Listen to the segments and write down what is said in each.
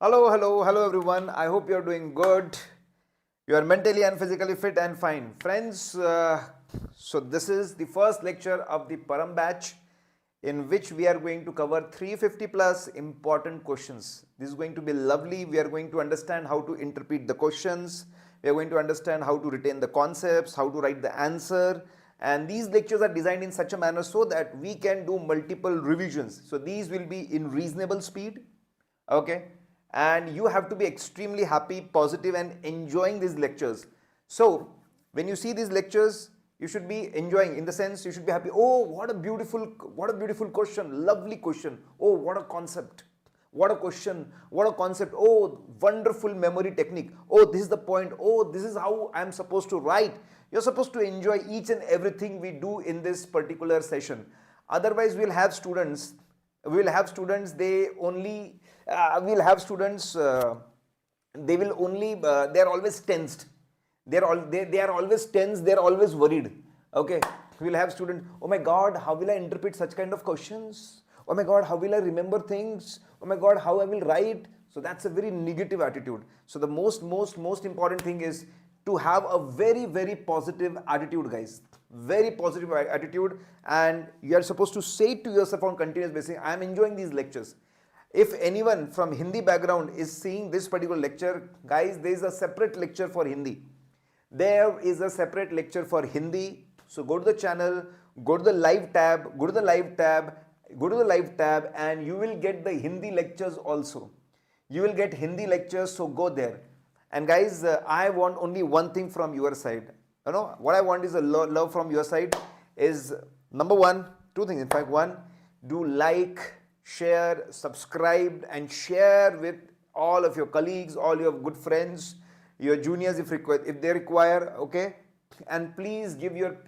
Hello everyone. I hope you're doing good. You are mentally and physically fit and fine. Friends, so this is the first lecture of the Param batch in which we are going to cover 350 plus important questions. This is going to be lovely. We are going to understand how to interpret the questions. We are going to understand how to retain the concepts, how to write the answer. And these lectures are designed in such a manner so that we can do multiple revisions. So these will be in reasonable speed. Okay, and you have to be extremely happy, positive and enjoying these lectures. So when you see these lectures, you should be enjoying, in the sense you should be happy. Oh, what a beautiful question, lovely question. Oh, what a concept, what a question, what a concept. Oh, wonderful memory technique. Oh, this is the point. Oh, this is how I am supposed to write. You're supposed to enjoy each and everything we do in this particular session. Otherwise we'll have students, they only we'll have students, they will only they are always tensed, they are always tense, they are always worried. Okay, we'll have students, oh my god, how will I interpret such kind of questions? Oh my god, how will I remember things? Oh my god, how I will write? So that's a very negative attitude. So the most important thing is to have a very positive attitude, guys. Very positive attitude, and you are supposed to say it to yourself on continuous basis, I am enjoying these lectures. If anyone from Hindi background is seeing this particular lecture, guys, there is a separate lecture for Hindi. There is a separate lecture for Hindi. So go to the channel, go to the live tab, and you will get the Hindi lectures also. You will get Hindi lectures, so go there. And guys, I want only one thing from your side. You know what I want is a love from your side is number one, two things in fact. One, do like, share, subscribe and share with all of your colleagues, all your good friends, your juniors if they require. Okay, and please give your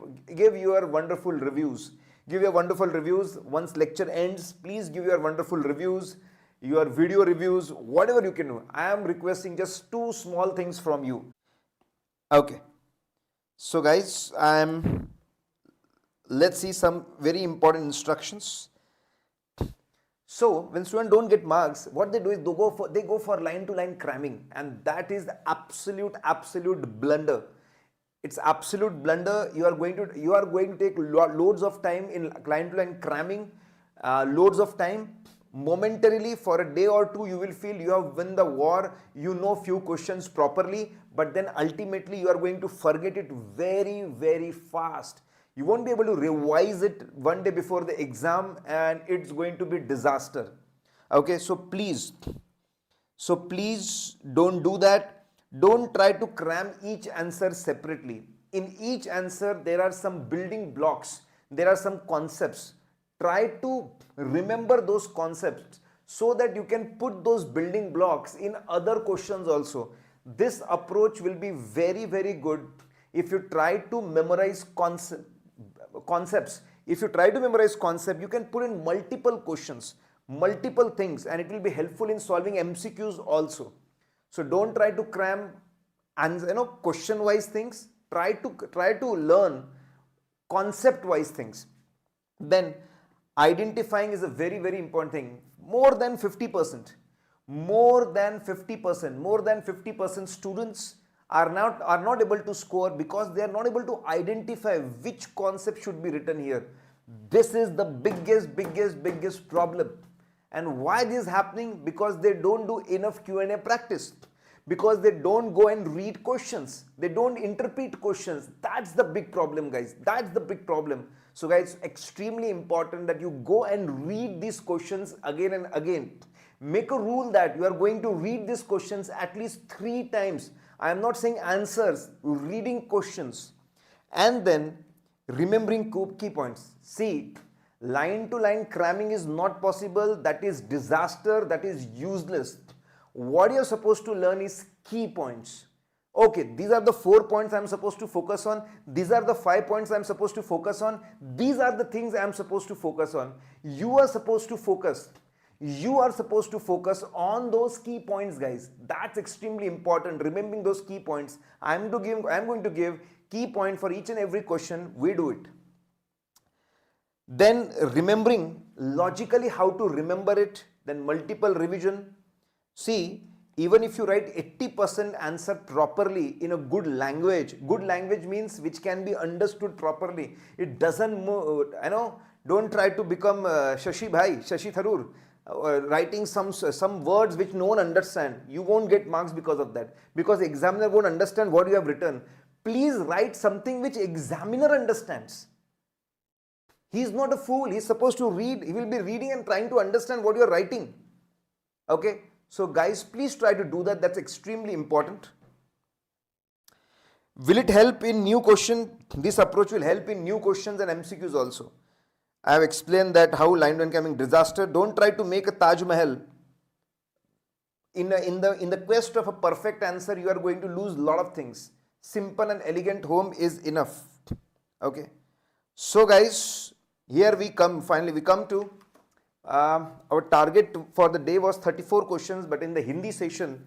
wonderful reviews. Give your wonderful reviews once lecture ends. Please give your wonderful reviews, your video reviews, whatever you can do. I am requesting just two small things from you. Okay, so guys, let's see some very important instructions. So when students don't get marks, what they do is they go for line to line cramming, and that is the absolute blunder. It's absolute blunder. You are going to take loads of time in line to line cramming, loads of time. Momentarily, for a day or two, you will feel you have won the war, you know few questions properly, but then ultimately you are going to forget it very fast. You won't be able to revise it one day before the exam, and it's going to be disaster. Okay, so please don't do that. Don't try to cram each answer separately. In each answer there are some building blocks, there are some concepts. Try to remember those concepts so that you can put those building blocks in other questions also. This approach will be very good if you try to memorize concepts. If you try to memorize concept, you can put in multiple questions, multiple things, and it will be helpful in solving MCQs also. So don't try to cram and question wise things. Try to learn concept wise things. Then identifying is a very important thing. More than 50% students are not able to score because they are not able to identify which concept should be written here. This is the biggest problem. And why this is happening? Because they don't do enough Q&A practice, because they don't go and read questions, they don't interpret questions. That's the big problem, guys. That's the big problem. So guys, extremely important that you go and read these questions again and again. Make a rule that you are going to read these questions at least 3 times. I am not saying answers, reading questions, and then remembering key points. See, line to line cramming is not possible. That is disaster, that is useless. What you are supposed to learn is key points. Okay, these are the 4 points I am supposed to focus on. These are the 5 points I am supposed to focus on. These are the things I am supposed to focus on. You are supposed to focus on those key points, guys. That's extremely important. Remembering those key points. I am going to give key point for each and every question. We do it. Then remembering logically how to remember it. Then multiple revision. See, even if you write 80% answer properly in a good language means which can be understood properly. It doesn't move, don't try to become Shashi Tharoor, writing some words which no one understand. You won't get marks because of that, because examiner won't understand what you have written. Please write something which examiner understands. He is not a fool. He is supposed to read. He will be reading and trying to understand what you are writing. Okay. So guys, please try to do that. That's extremely important. Will it help in new question? This approach will help in new questions and MCQs also. I have explained that how line one coming disaster. Don't try to make a Taj Mahal. In the quest of a perfect answer, you are going to lose a lot of things. Simple and elegant home is enough. Okay. So guys, here we come. Finally, we come to our target for the day was 34 questions, but in the Hindi session,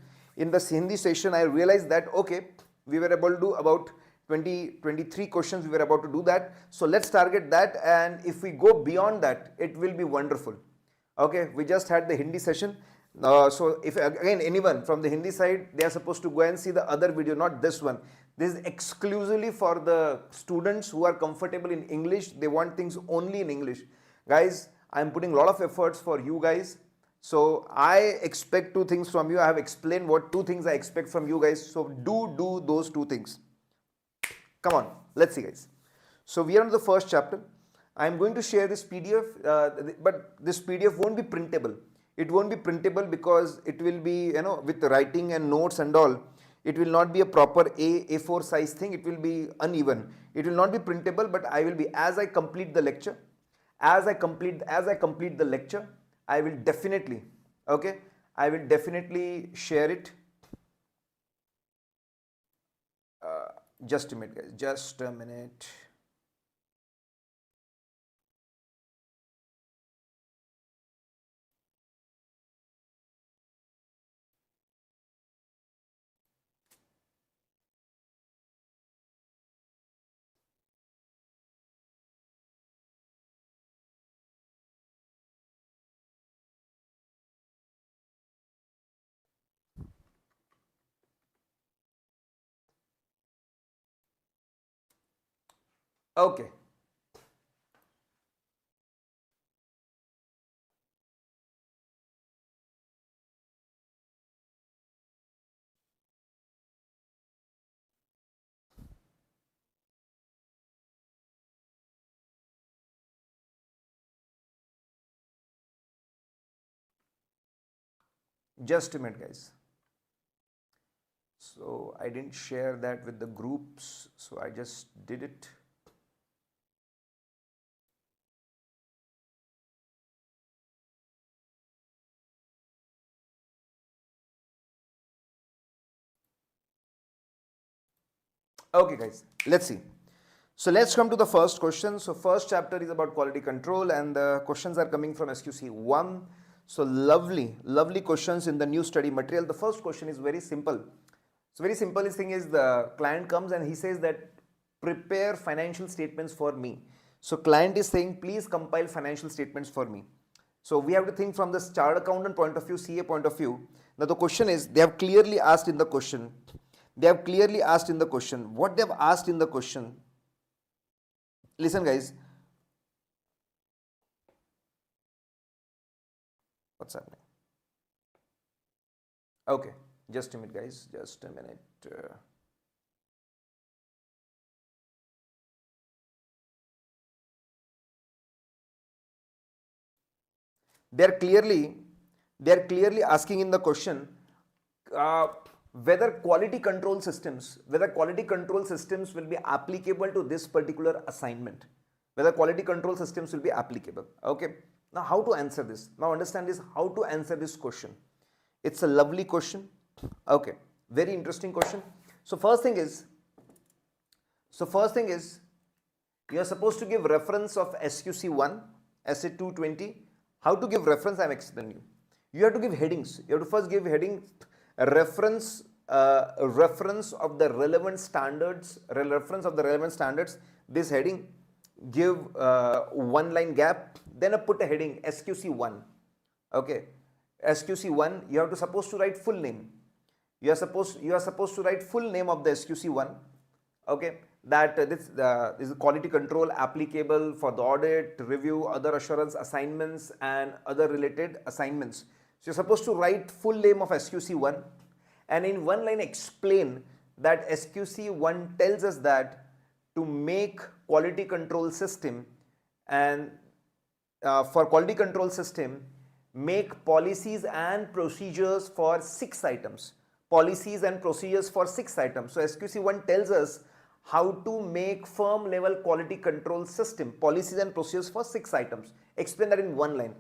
I realized that okay, we were able to do about 23 questions. We were about to do that. So let's target that, and if we go beyond that, it will be wonderful. Okay, we just had the Hindi session. So if again anyone from the Hindi side, they are supposed to go and see the other video, not this one. This is exclusively for the students who are comfortable in English. They want things only in English. Guys, I am putting a lot of efforts for you guys. So I expect two things from you. I have explained what two things I expect from you guys. So do those two things. Come on, let's see guys. So we are on the first chapter. I am going to share this PDF, but this PDF won't be printable. It won't be printable because it will be, with the writing and notes and all. It will not be a proper A4 size thing. It will be uneven. It will not be printable, but I will be, as I complete the lecture, as I complete the lecture, I will definitely, okay, I will definitely share it. Just a minute guys, just a minute. Okay. Just a minute guys. So I didn't share that with the groups, so I just did it. Okay guys, let's see. So let's come to the first question. So first chapter is about quality control and the questions are coming from SQC 1. So lovely questions in the new study material. The first question is very simple. So very simple thing is the client comes and he says that prepare financial statements for me. So client is saying please compile financial statements for me. So we have to think from the chart accountant point of view, CA point of view. Now the question is, they have clearly asked in the question. What they have asked in the question. Listen guys. What's happening? Okay, just a minute guys, just a minute. They are clearly asking in the question whether quality control systems will be applicable to this particular assignment. Whether quality control systems will be applicable. Okay. Now how to answer this? Now understand this, how to answer this question. It's a lovely question. Okay. Very interesting question. So first thing is, you are supposed to give reference of SQC 1, SA 220. How to give reference, I am explaining you. You have to give headings. You have to first give heading, reference of the relevant standards, this heading, give one line gap, then put a heading SQC 1. Okay. SQC1, you have to supposed to write full name. You are supposed to write full name of the SQC1. Okay, that this is quality control applicable for the audit, review, other assurance assignments and other related assignments. So you're supposed to write full name of SQC1 and in one line explain that SQC1 tells us that to make quality control system and for quality control system, make policies and procedures for 6 items. Policies and procedures for 6 items. So SQC1 tells us how to make firm level quality control system, policies and procedures for 6 items. Explain that in one line.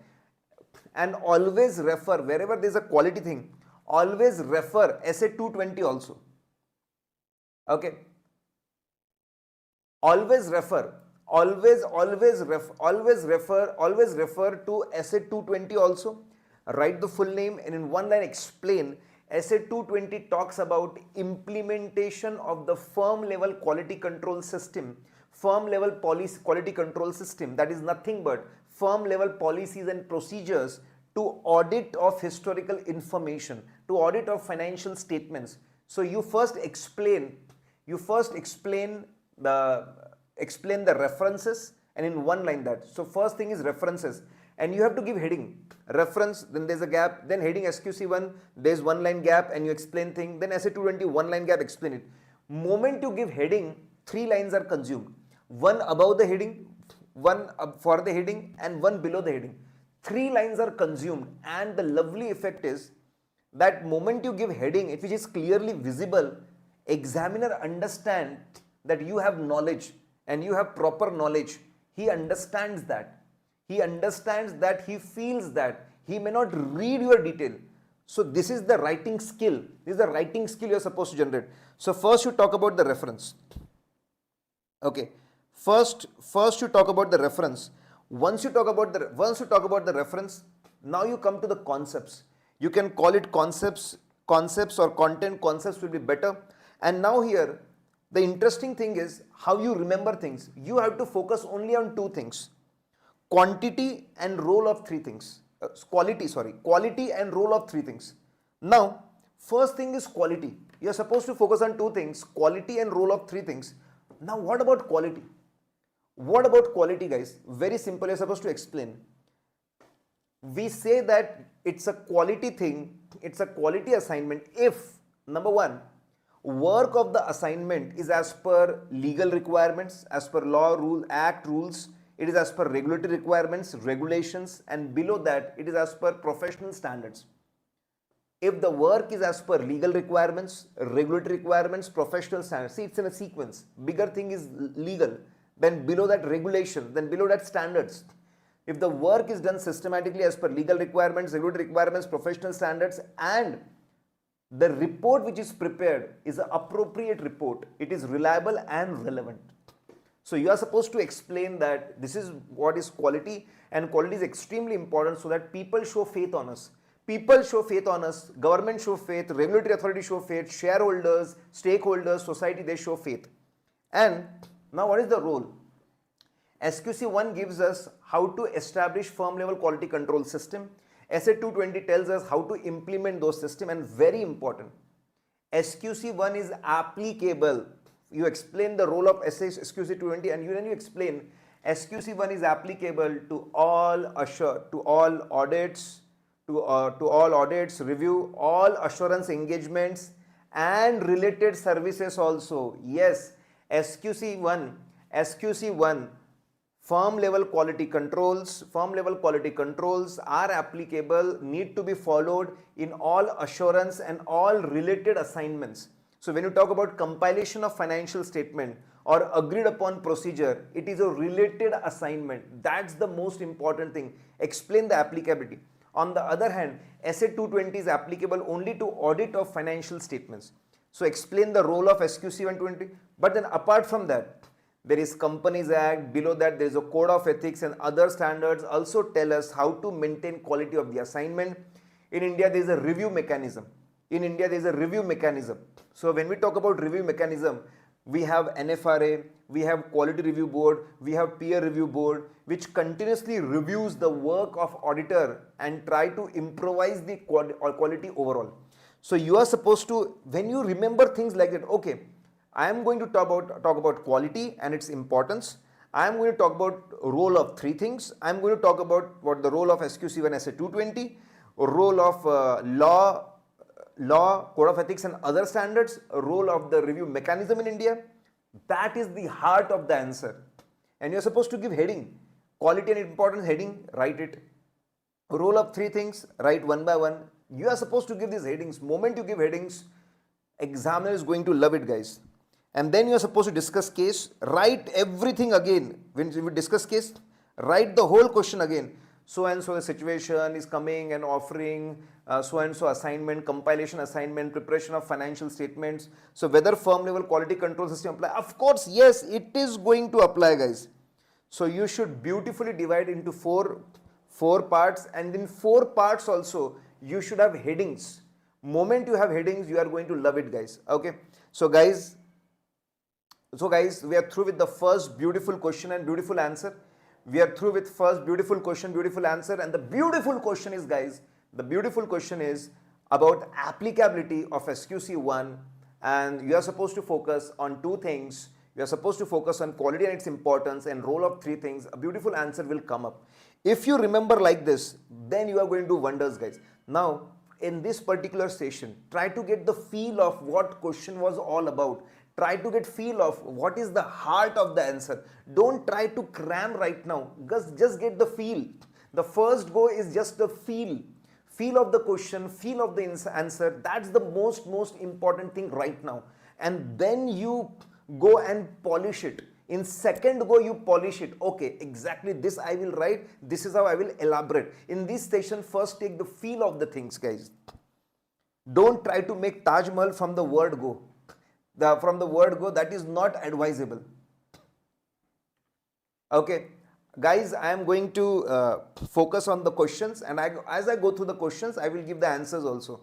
And always refer, wherever there is a quality thing, always refer SA 220 also. Okay. Always refer to SA 220 also. Write the full name and in one line explain. SA 220 talks about implementation of the firm level quality control system, firm level policy quality control system, that is nothing but firm level policies and procedures to audit of historical information, to audit of financial statements. So you first explain the references and in one line that. So first thing is references and you have to give heading, reference, then there's a gap, then heading SQC1, there's one line gap and you explain thing, then SA 220 one line gap, explain it. Moment you give heading, 3 lines are consumed, one above the heading, one for the heading and one below the heading. 3 lines are consumed and the lovely effect is that moment you give heading, if it is clearly visible, examiner understand that you have knowledge and you have proper knowledge. He understands that. He understands that, he feels that. He may not read your detail. So this is the writing skill. This is the writing skill you are supposed to generate. So first you talk about the reference. Okay. First you talk about the reference. Once you talk about the reference, now you come to the concepts. You can call it concepts or content. Concepts will be better. And now here, the interesting thing is how you remember things. You have to focus only on 2 things. Quantity and role of 3 things. Quality and role of 3 things. Now, first thing is quality. You are supposed to focus on 2 things, quality and role of 3 things. Now, what about quality? What about quality, guys? Very simple, you are supposed to explain. We say that it's a quality thing, it's a quality assignment if, number 1, work of the assignment is as per legal requirements, as per law, rule, act, rules. It is as per regulatory requirements, regulations, and below that it is as per professional standards. If the work is as per legal requirements, regulatory requirements, professional standards, see, it's in a sequence. Bigger thing is legal, then below that regulation, then below that standards. If the work is done systematically as per legal requirements, regulatory requirements, professional standards, and the report which is prepared is an appropriate report, it is reliable and relevant. So you are supposed to explain that this is what is quality, and quality is extremely important so that people show faith on us. People show faith on us, government show faith, regulatory authority show faith, shareholders, stakeholders, society, they show faith. And now what is the role? SQC1 gives us how to establish firm level quality control system. SA 220 tells us how to implement those systems, and very important, SQC1 is applicable. You explain the role of SQC 220 and then you explain SQC1 is applicable to all audits, review, all assurance engagements and related services also. Yes, SQC1, firm level quality controls are applicable, need to be followed in all assurance and all related assignments. So when you talk about compilation of financial statement or agreed upon procedure, it is a related assignment. That's the most important thing. Explain the applicability. On the other hand, SA 220 is applicable only to audit of financial statements. So explain the role of SQC 120. But then apart from that, there is Companies Act, below that there is a code of ethics and other standards also tell us how to maintain quality of the assignment. In India, there is a review mechanism. So when we talk about review mechanism, we have NFRA, we have quality review board, we have peer review board, which continuously reviews the work of auditor and try to improvise the quality overall. So you are supposed to, when you remember things like that, okay, I am going to talk about quality and its importance. I am going to talk about role of three things. I am going to talk about what the role of SQC1 SA 220, role of law, code of ethics and other standards, role of the review mechanism in India. That is the heart of the answer. And you are supposed to give heading. Quality and importance heading, write it. Role of three things, write one by one. You are supposed to give these headings. Moment you give headings, examiner is going to love it, guys. And then you are supposed to discuss case, write everything again. When we discuss case, write the whole question again. So and so the situation is coming and offering so and so assignment, compilation assignment, preparation of financial statements. So whether firm level quality control system apply? Of course, yes, it is going to apply, guys. So you should beautifully divide into four parts, and in 4 parts also you should have headings. Moment you have headings, you are going to love it, guys. Okay. So guys, we are through with the first beautiful question and beautiful answer. We are through with first beautiful question, beautiful answer. And the beautiful question is, guys, the beautiful question is about applicability of SQC1. And you are supposed to focus on 2 things. You are supposed to focus on quality and its importance and role of 3 things. A beautiful answer will come up. If you remember like this, then you are going to do wonders, guys. Now, in this particular session, try to get the feel of what question was all about. Try to get feel of what is the heart of the answer. Don't try to cram right now. Just get the feel. The first go is just the feel. Feel of the question, feel of the answer. That's the most important thing right now. And then you go and polish it. In second go, you polish it. Okay, exactly this I will write. This is how I will elaborate. In this session, first take the feel of the things, guys. Don't try to make Taj Mahal from the word go. From the word go, that is not advisable. Okay, guys, I am going to focus on the questions, and as I go through the questions, I will give the answers also.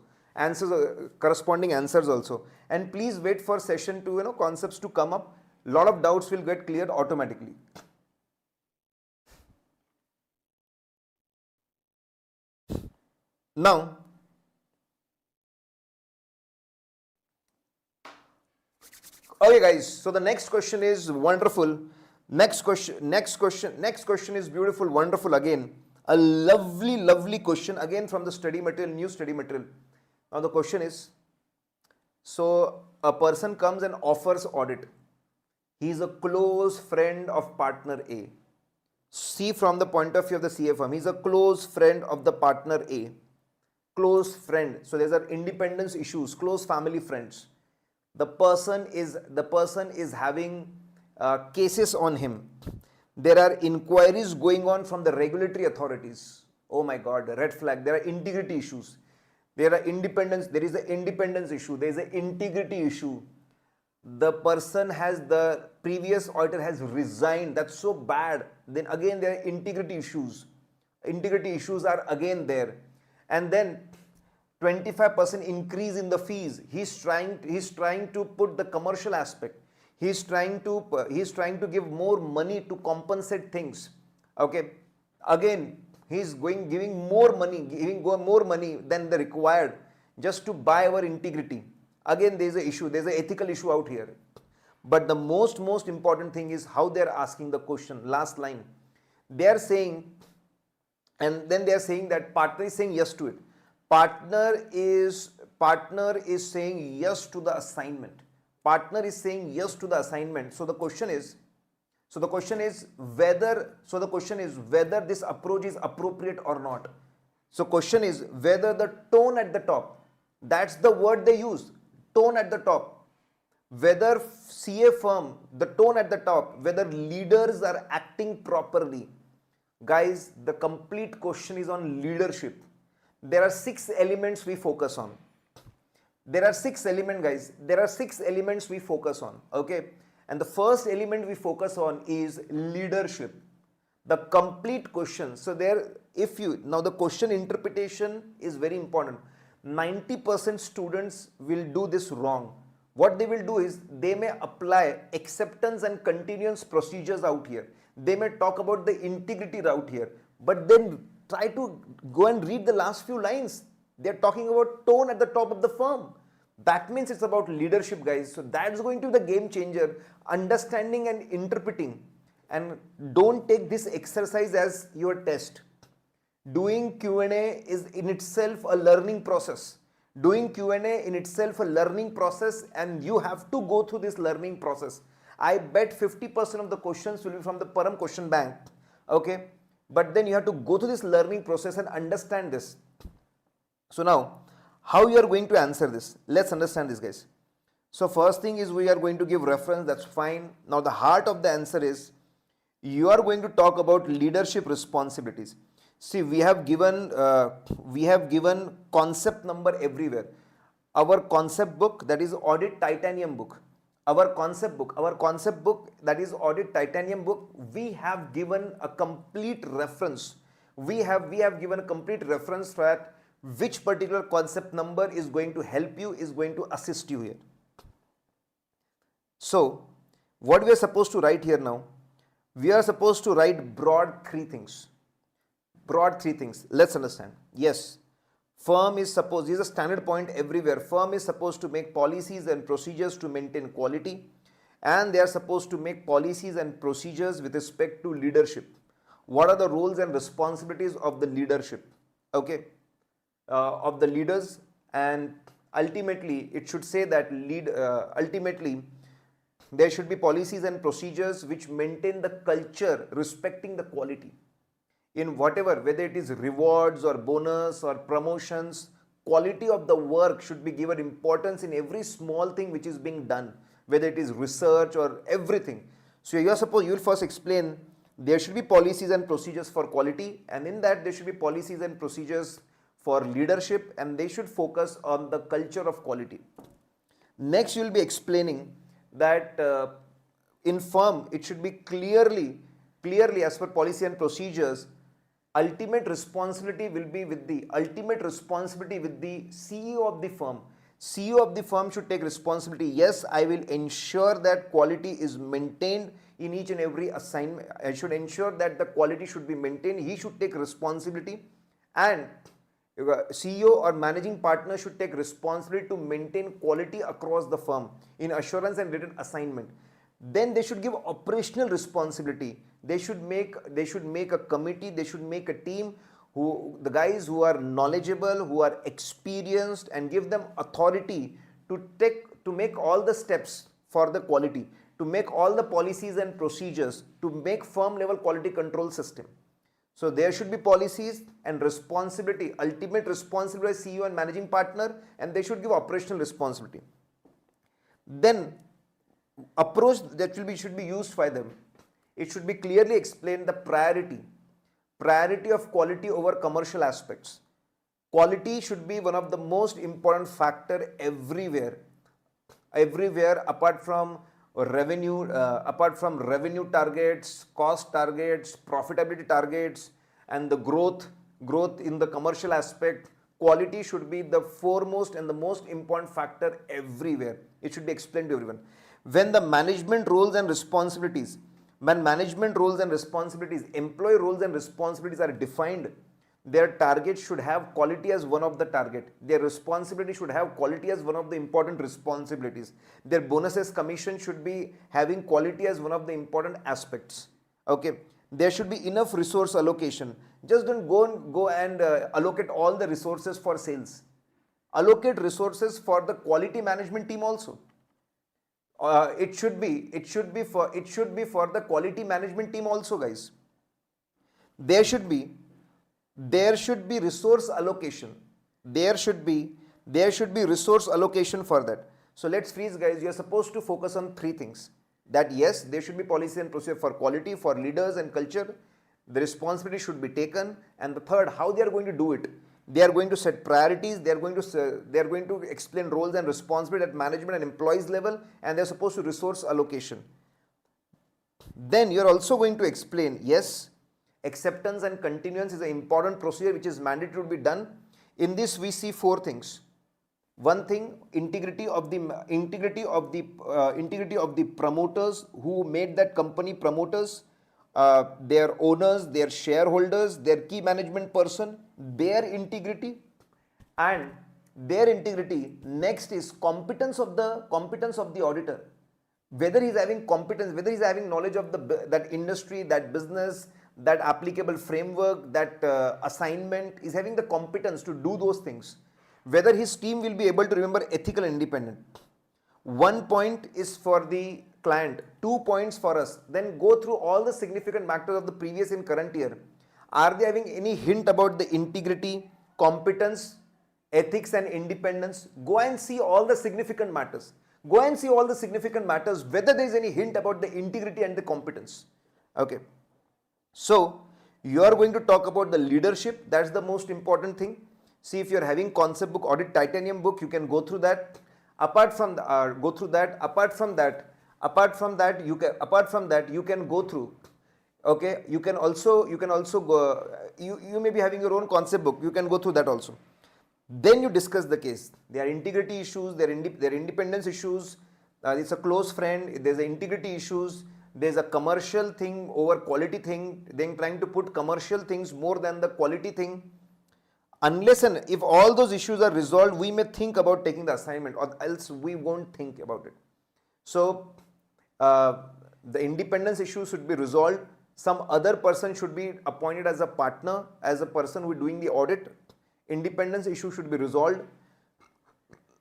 Corresponding answers also. And please wait for session 2, concepts to come up. Lot of doubts will get cleared automatically. Now, okay, guys, so the next question is wonderful. Next question is beautiful, wonderful again. A lovely question again from the study material, new study material. Now the question is, so a person comes and offers audit. He is a close friend of partner A. See from the point of view of the CA firm, he is a close friend of the partner A. Close friend. So there's are independence issues, close family friends. The person is having cases on him. There are inquiries going on from the regulatory authorities. Oh my God, red flag. There are integrity issues. There is the independence issue. There is an integrity issue. The previous auditor has resigned. That's so bad. Then again, there are integrity issues. Integrity issues are again there. And then 25% increase in the fees. He's trying to put the commercial aspect. He's trying to give more money to compensate things. Okay. Again, he's giving more money than the required just to buy our integrity. Again, there's an issue. There's an ethical issue out here. But the most important thing is how they're asking the question. Last line. They're saying, and then they're saying that partner is saying yes to it. Partner is saying yes to the assignment. Partner is saying yes to the assignment. So the question is whether this approach is appropriate or not. So question is whether the tone at the top, that's the word they use, tone at the top, whether CA firm, the tone at the top, whether leaders are acting properly. Guys, the complete question is on leadership. There are 6 elements we focus on. There are 6 elements, guys. There are 6 elements we focus on. Okay. And the first element we focus on is leadership. The complete question. So now the question interpretation is very important. 90% students will do this wrong. what they will do is they may apply acceptance and continuance procedures out here. They may talk about the integrity route here, but then try to go and read the last few lines. They're talking about tone at the top of the firm. That means it's about leadership, guys. So that's going to be the game changer, understanding and interpreting. And don't take this exercise as your test. Doing Q&A is in itself a learning process. Doing Q&A in itself a learning process, and you have to go through this learning process. I bet 50% of the questions will be from the Param question bank. Okay. But then you have to go through this learning process and understand this. So now, how you are going to answer this? Let's understand this, guys. So first thing is we are going to give reference. That's fine. Now the heart of the answer is you are going to talk about leadership responsibilities. See, we have given concept number everywhere. Our concept book, that is Audit Titanium book. Our concept book that is Audit Titanium book, we have given a complete reference. We have given a complete reference that which particular concept number is going to help you, is going to assist you here. So what we are supposed to write here now, we are supposed to write broad three things. Let's understand. Yes, firm is supposed, this is a standard point everywhere. Firm is supposed to make policies and procedures to maintain quality, and they are supposed to make policies and procedures with respect to leadership. What are the roles and responsibilities of the leadership? Okay, of the leaders, and ultimately it should say that ultimately there should be policies and procedures which maintain the culture respecting the quality. In whatever, whether it is rewards or bonus or promotions, quality of the work should be given importance in every small thing which is being done, whether it is research or everything. So you will first explain there should be policies and procedures for quality, and in that there should be policies and procedures for leadership, and they should focus on the culture of quality. Next, you will be explaining that in firm it should be clearly as per policy and procedures, ultimate responsibility will be with the CEO of the firm. CEO of the firm should take responsibility. Yes, I will ensure that quality is maintained in each and every assignment. I should ensure that the quality should be maintained. He should take responsibility, and CEO or managing partner should take responsibility to maintain quality across the firm in assurance and written assignment. Then they should give operational responsibility. They should make a committee, they should make a team, the guys who are knowledgeable, who are experienced, and give them authority to make all the steps for the quality, to make all the policies and procedures, to make firm level quality control system. So there should be policies and responsibility, ultimate responsibility by CEO and managing partner, and they should give operational responsibility. Then approach that should be used by them. It should be clearly explained the priority of quality over commercial aspects. Quality should be one of the most important factor everywhere apart from revenue targets, cost targets, profitability targets, and the growth in the commercial aspect. Quality should be the foremost and the most important factor everywhere. It should be explained to everyone. When management roles and responsibilities, employee roles and responsibilities are defined, their target should have quality as one of the target. Their responsibility should have quality as one of the important responsibilities. Their bonuses, commission should be having quality as one of the important aspects. Okay. There should be enough resource allocation. Just don't go and allocate all the resources for sales. Allocate resources for the quality management team also. It should be for the quality management team also, guys. There should be resource allocation. There should be resource allocation for that. So let's freeze, guys. You are supposed to focus on three things. That yes, there should be policy and procedure for quality, for leaders and culture. The responsibility should be taken, and the third, how they are going to do it. They are going to set priorities. They are going to explain roles and responsibility at management and employees level, and they are supposed to resource allocation. Then you are also going to explain, yes, acceptance and continuance is an important procedure which is mandatory to be done. In this we see four things. One thing, integrity of the promoters who made that company promoters, their owners, their shareholders, their key management person, their integrity, and their integrity. Next is competence of the auditor, whether he's having competence, whether he's having knowledge of that industry, that business, that applicable framework, that assignment, is having the competence to do those things, whether his team will be able to remember ethical and independent. 1 point is for the client, 2 points for us. Then go through all the significant matters of the previous and current year. Are they having any hint about the integrity, competence, ethics and independence? Go and see all the significant matters. Go and see all the significant matters, whether there is any hint about the integrity and the competence. Okay. So, you are going to talk about the leadership. That's the most important thing. See, if you are having concept book, audit titanium book, you can go through that. Apart from that, you can go through. Okay, you can also go. You may be having your own concept book. You can go through that also. Then you discuss the case. There are integrity issues, there are independence issues, it's a close friend, there's a integrity issues, there's a commercial thing over quality thing, then trying to put commercial things more than the quality thing. Unless and if all those issues are resolved, we may think about taking the assignment, or else we won't think about it. So, the independence issue should be resolved. Some other person should be appointed as a partner, as a person who is doing the audit. Independence issue should be resolved.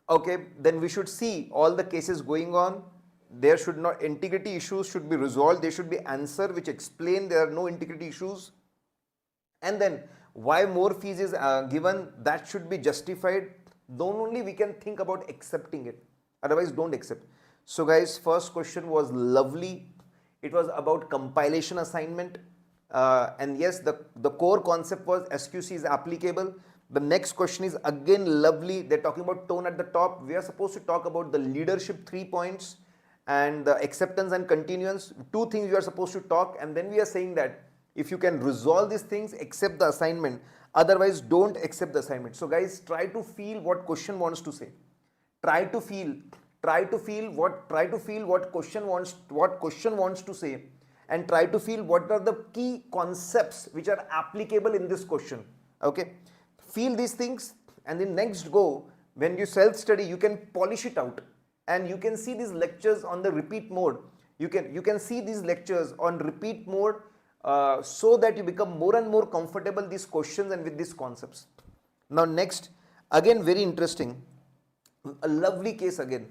Okay, then we should see all the cases going on. There should not, integrity issues should be resolved. There should be answer which explain there are no integrity issues. And then why more fees is given, that should be justified. Then only we can think about accepting it. Otherwise, don't accept. So guys, first question was lovely. It was about compilation assignment. And yes, the core concept was SQC is applicable. The next question is again lovely. They're talking about tone at the top. We are supposed to talk about the leadership 3 points and the acceptance and continuance. 2 things we are supposed to talk, and then we are saying that if you can resolve these things, accept the assignment. Otherwise, don't accept the assignment. So guys, try to feel what question wants to say. Try to feel what question wants to say, and try to feel what are the key concepts which are applicable in this question. Okay. Feel these things, and then next go, when you self-study, you can polish it out, and you can see these lectures on the repeat mode. You can see these lectures on repeat mode so that you become more and more comfortable these questions and with these concepts. Now next, again very interesting, a lovely case again.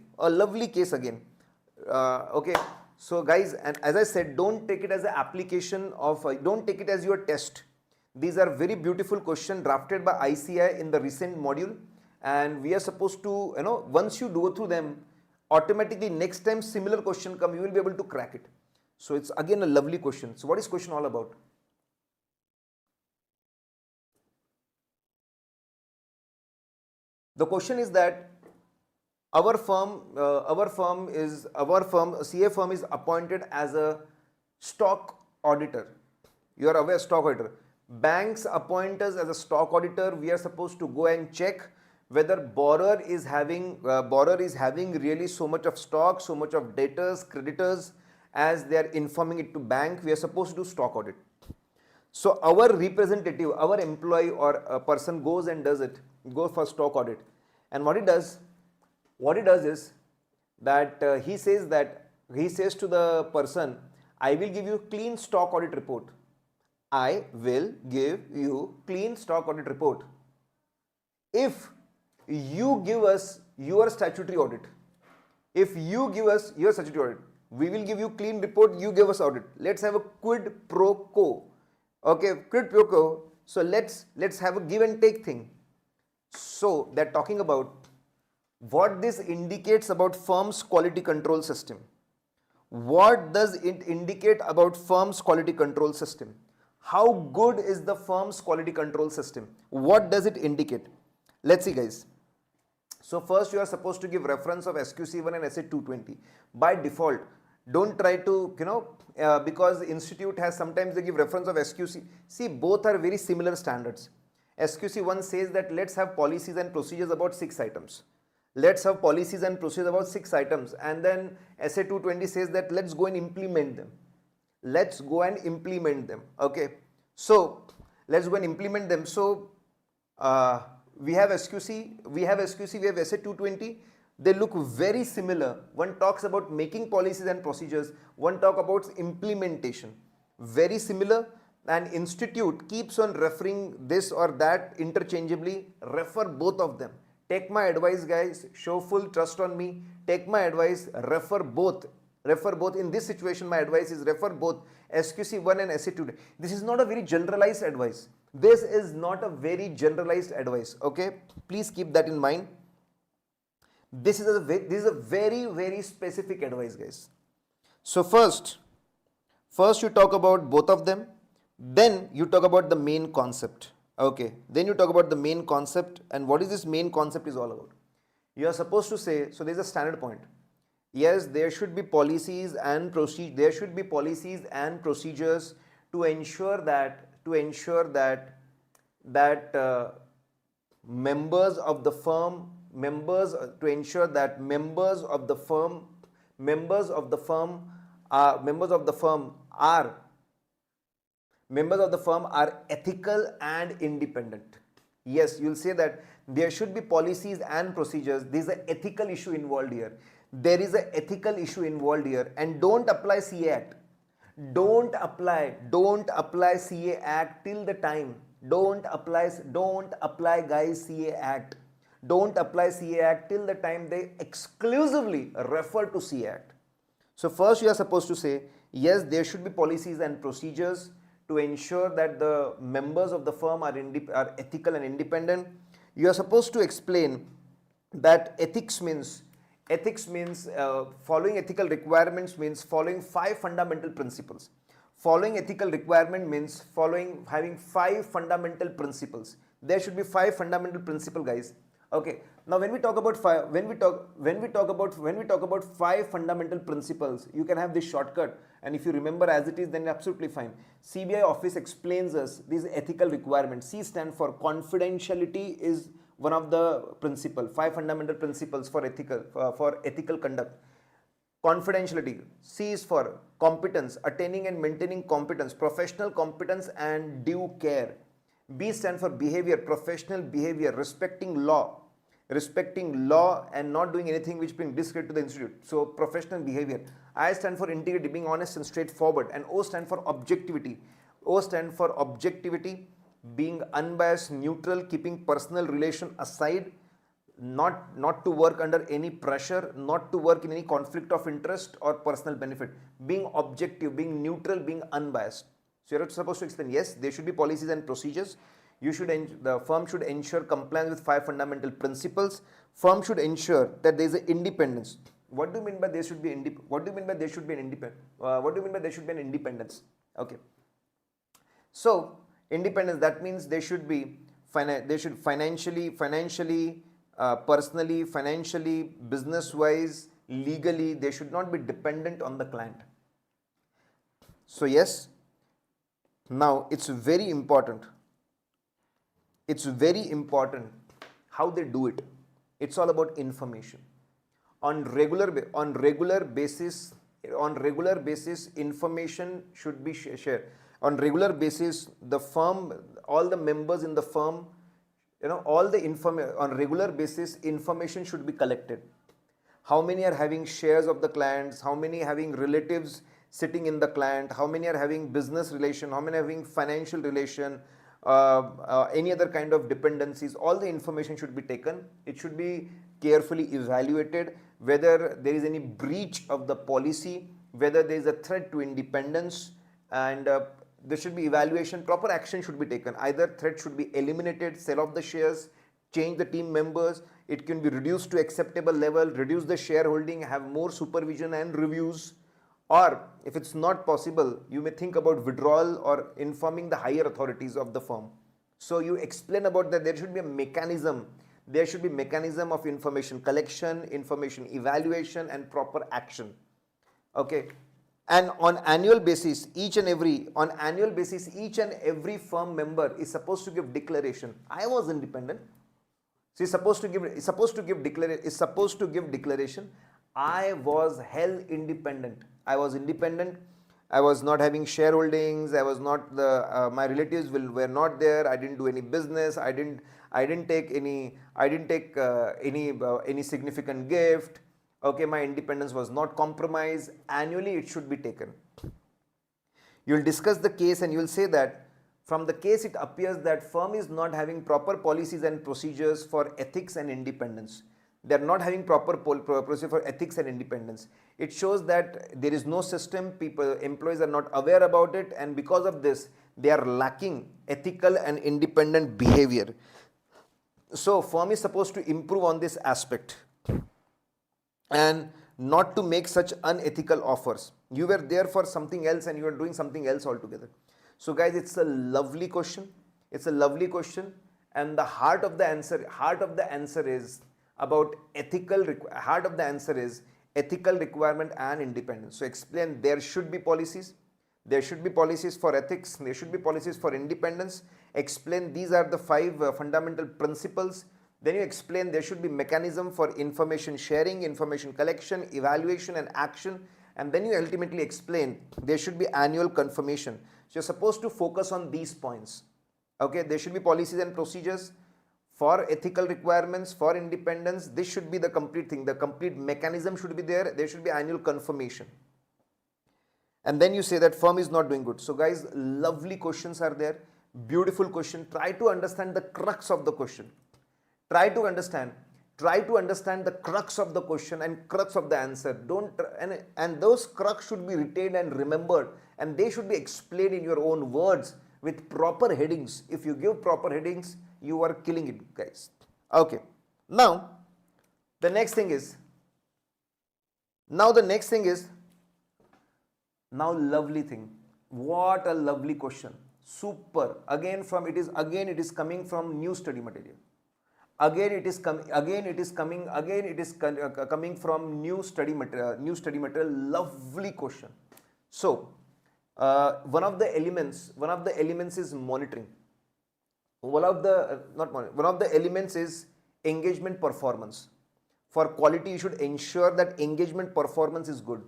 Okay, so guys, and as I said, don't take it as an application of, don't take it as your test. These are very beautiful questions drafted by ICI in the recent module, and we are supposed to, once you go through them, automatically next time similar question come, you will be able to crack it. So it's again a lovely question. So what is question all about? The question is that our CA firm is appointed as a stock auditor. You are aware, stock auditor. Banks appoint us as a stock auditor. We are supposed to go and check whether borrower is having really so much of stock, so much of debtors, creditors, as they are informing it to bank. We are supposed to do stock audit. So our representative, our employee or a person goes and does it, go for stock audit. And what he does is that he says to the person, I will give you clean stock audit report. I will give you clean stock audit report if you give us your statutory audit. If you give us your statutory audit, we will give you clean report, you give us audit. Let's have a quid pro quo. Okay, quid pro quo. So let's have a give and take thing. So they're talking about what this indicates about firm's quality control system. What does it indicate about firm's quality control system? How good is the firm's quality control system? What does it indicate? Let's see guys. So first you are supposed to give reference of SQC1 and SA220. By default, don't try to, because institute has sometimes they give reference of SQC. See, both are very similar standards. SQC1 says that let's have policies and procedures about 6 items. Let's have policies and procedures about 6 items, and then SA 220 says that let's go and implement them. Let's go and implement them. Okay, so let's go and implement them. So we have SQC, we have SA 220. They look very similar. One talks about making policies and procedures, one talk about implementation. Very similar, and institute keeps on referring this or that interchangeably. Refer both of them. Take my advice, guys. Show full trust on me. Take my advice. Refer both. Refer both. In this situation, my advice is refer both SQC1 and SA2. This is not a very generalized advice. This is not a very generalized advice. Okay, please keep that in mind. This is a very specific advice, guys. So first you talk about both of them. Then you talk about the main concept. Okay, then you talk about the main concept, and what is this main concept is all about. You are supposed to say, so there is a standard point. Yes, there should be policies and procedures to ensure that members of the firm are ethical and independent. Yes, you'll say that there should be policies and procedures. There is an ethical issue involved here. And don't apply CA Act. Don't apply CA Act till the time. Don't apply guys CA Act. Don't apply CA Act till the time they exclusively refer to CA Act. So first you are supposed to say, yes, there should be policies and procedures to ensure that the members of the firm are ethical and independent. You are supposed to explain that ethics means following ethical requirements means following 5 fundamental principles. Following ethical requirement means having 5 fundamental principles. There should be 5 fundamental principles, guys. Okay. Now, when we talk about 5 fundamental principles, you can have this shortcut, and if you remember as it is, then absolutely fine. CBI office explains us these ethical requirements. C stands for confidentiality, is one of the principle. 5 fundamental principles for ethical conduct. Confidentiality. C is for competence, attaining and maintaining competence, professional competence and due care. B stands for behavior, professional behavior, respecting law and not doing anything which brings discredit to the institute. So professional behavior. I stand for integrity, being honest and straightforward. And O stand for objectivity. Being unbiased, neutral, keeping personal relation aside, not to work under any pressure, not to work in any conflict of interest or personal benefit. Being objective, being neutral, being unbiased. So you're supposed to explain, yes, there should be policies and procedures. The firm should ensure compliance with 5 fundamental principles. Firm should ensure that there is an independence. What do you mean by there should be an independence? Okay. So independence, that means they should be financially, personally, business wise, legally, they should not be dependent on the client. So yes, now it's very important how they do it. It's all about information. On regular basis, information should be shared. On regular basis, the firm, all the members in the firm, on regular basis, information should be collected. How many are having shares of the clients? How many having relatives sitting in the client? How many are having business relation? How many are having financial relation? Any other kind of dependencies? All the information should be taken. It should be carefully evaluated whether there is any breach of the policy, whether there is a threat to independence, and there should be evaluation. Proper action should be taken. Either threat should be eliminated, sell off the shares, change the team members, it can be reduced to acceptable level, reduce the shareholding, have more supervision and reviews, or if it's not possible, you may think about withdrawal or informing the higher authorities of the firm. So you explain about that there should be a mechanism. There should be mechanism of information collection, information evaluation, and proper action. Okay. And on annual basis, each and every firm member is supposed to give declaration. I was independent. So he's supposed to give declaration. I was hell independent. I was independent. I was not having shareholdings. I was not my relatives were not there. I didn't do any business. I didn't take any significant gift. Okay, my independence was not compromised. Annually, it should be taken. You will discuss the case and you will say that from the case it appears that firm is not having proper policies and procedures for ethics and independence. They are not having proper procedure for ethics and independence. It shows that there is no system, employees are not aware about it, and because of this they are lacking ethical and independent behavior. So firm is supposed to improve on this aspect and not to make such unethical offers. You were there for something else and you are doing something else altogether. So guys, it's a lovely question. It's a lovely question, and the heart of the answer is about ethical requirement and independence. So explain there should be policies. There should be policies for ethics. There should be policies for independence. Explain these are the 5 fundamental principles. Then you explain there should be mechanism for information sharing, information collection, evaluation and action. And then you ultimately explain there should be annual confirmation. So you're supposed to focus on these points. Okay, there should be policies and procedures for ethical requirements, for independence. This should be the complete thing. The complete mechanism should be there. There should be annual confirmation. And then you say that firm is not doing good. So guys, lovely questions are there. Beautiful question. Try to understand the crux of the question. Try to understand the crux of the question and crux of the answer. And those crux should be retained and remembered, and they should be explained in your own words with proper headings. If you give proper headings, you are killing it, guys. Okay. Now the next thing is lovely thing. What a lovely question. Super. Again it is coming from new study material. Again it is coming from new study material. Lovely question. So one of the elements is monitoring. One of the elements is engagement performance. For quality, you should ensure that engagement performance is good.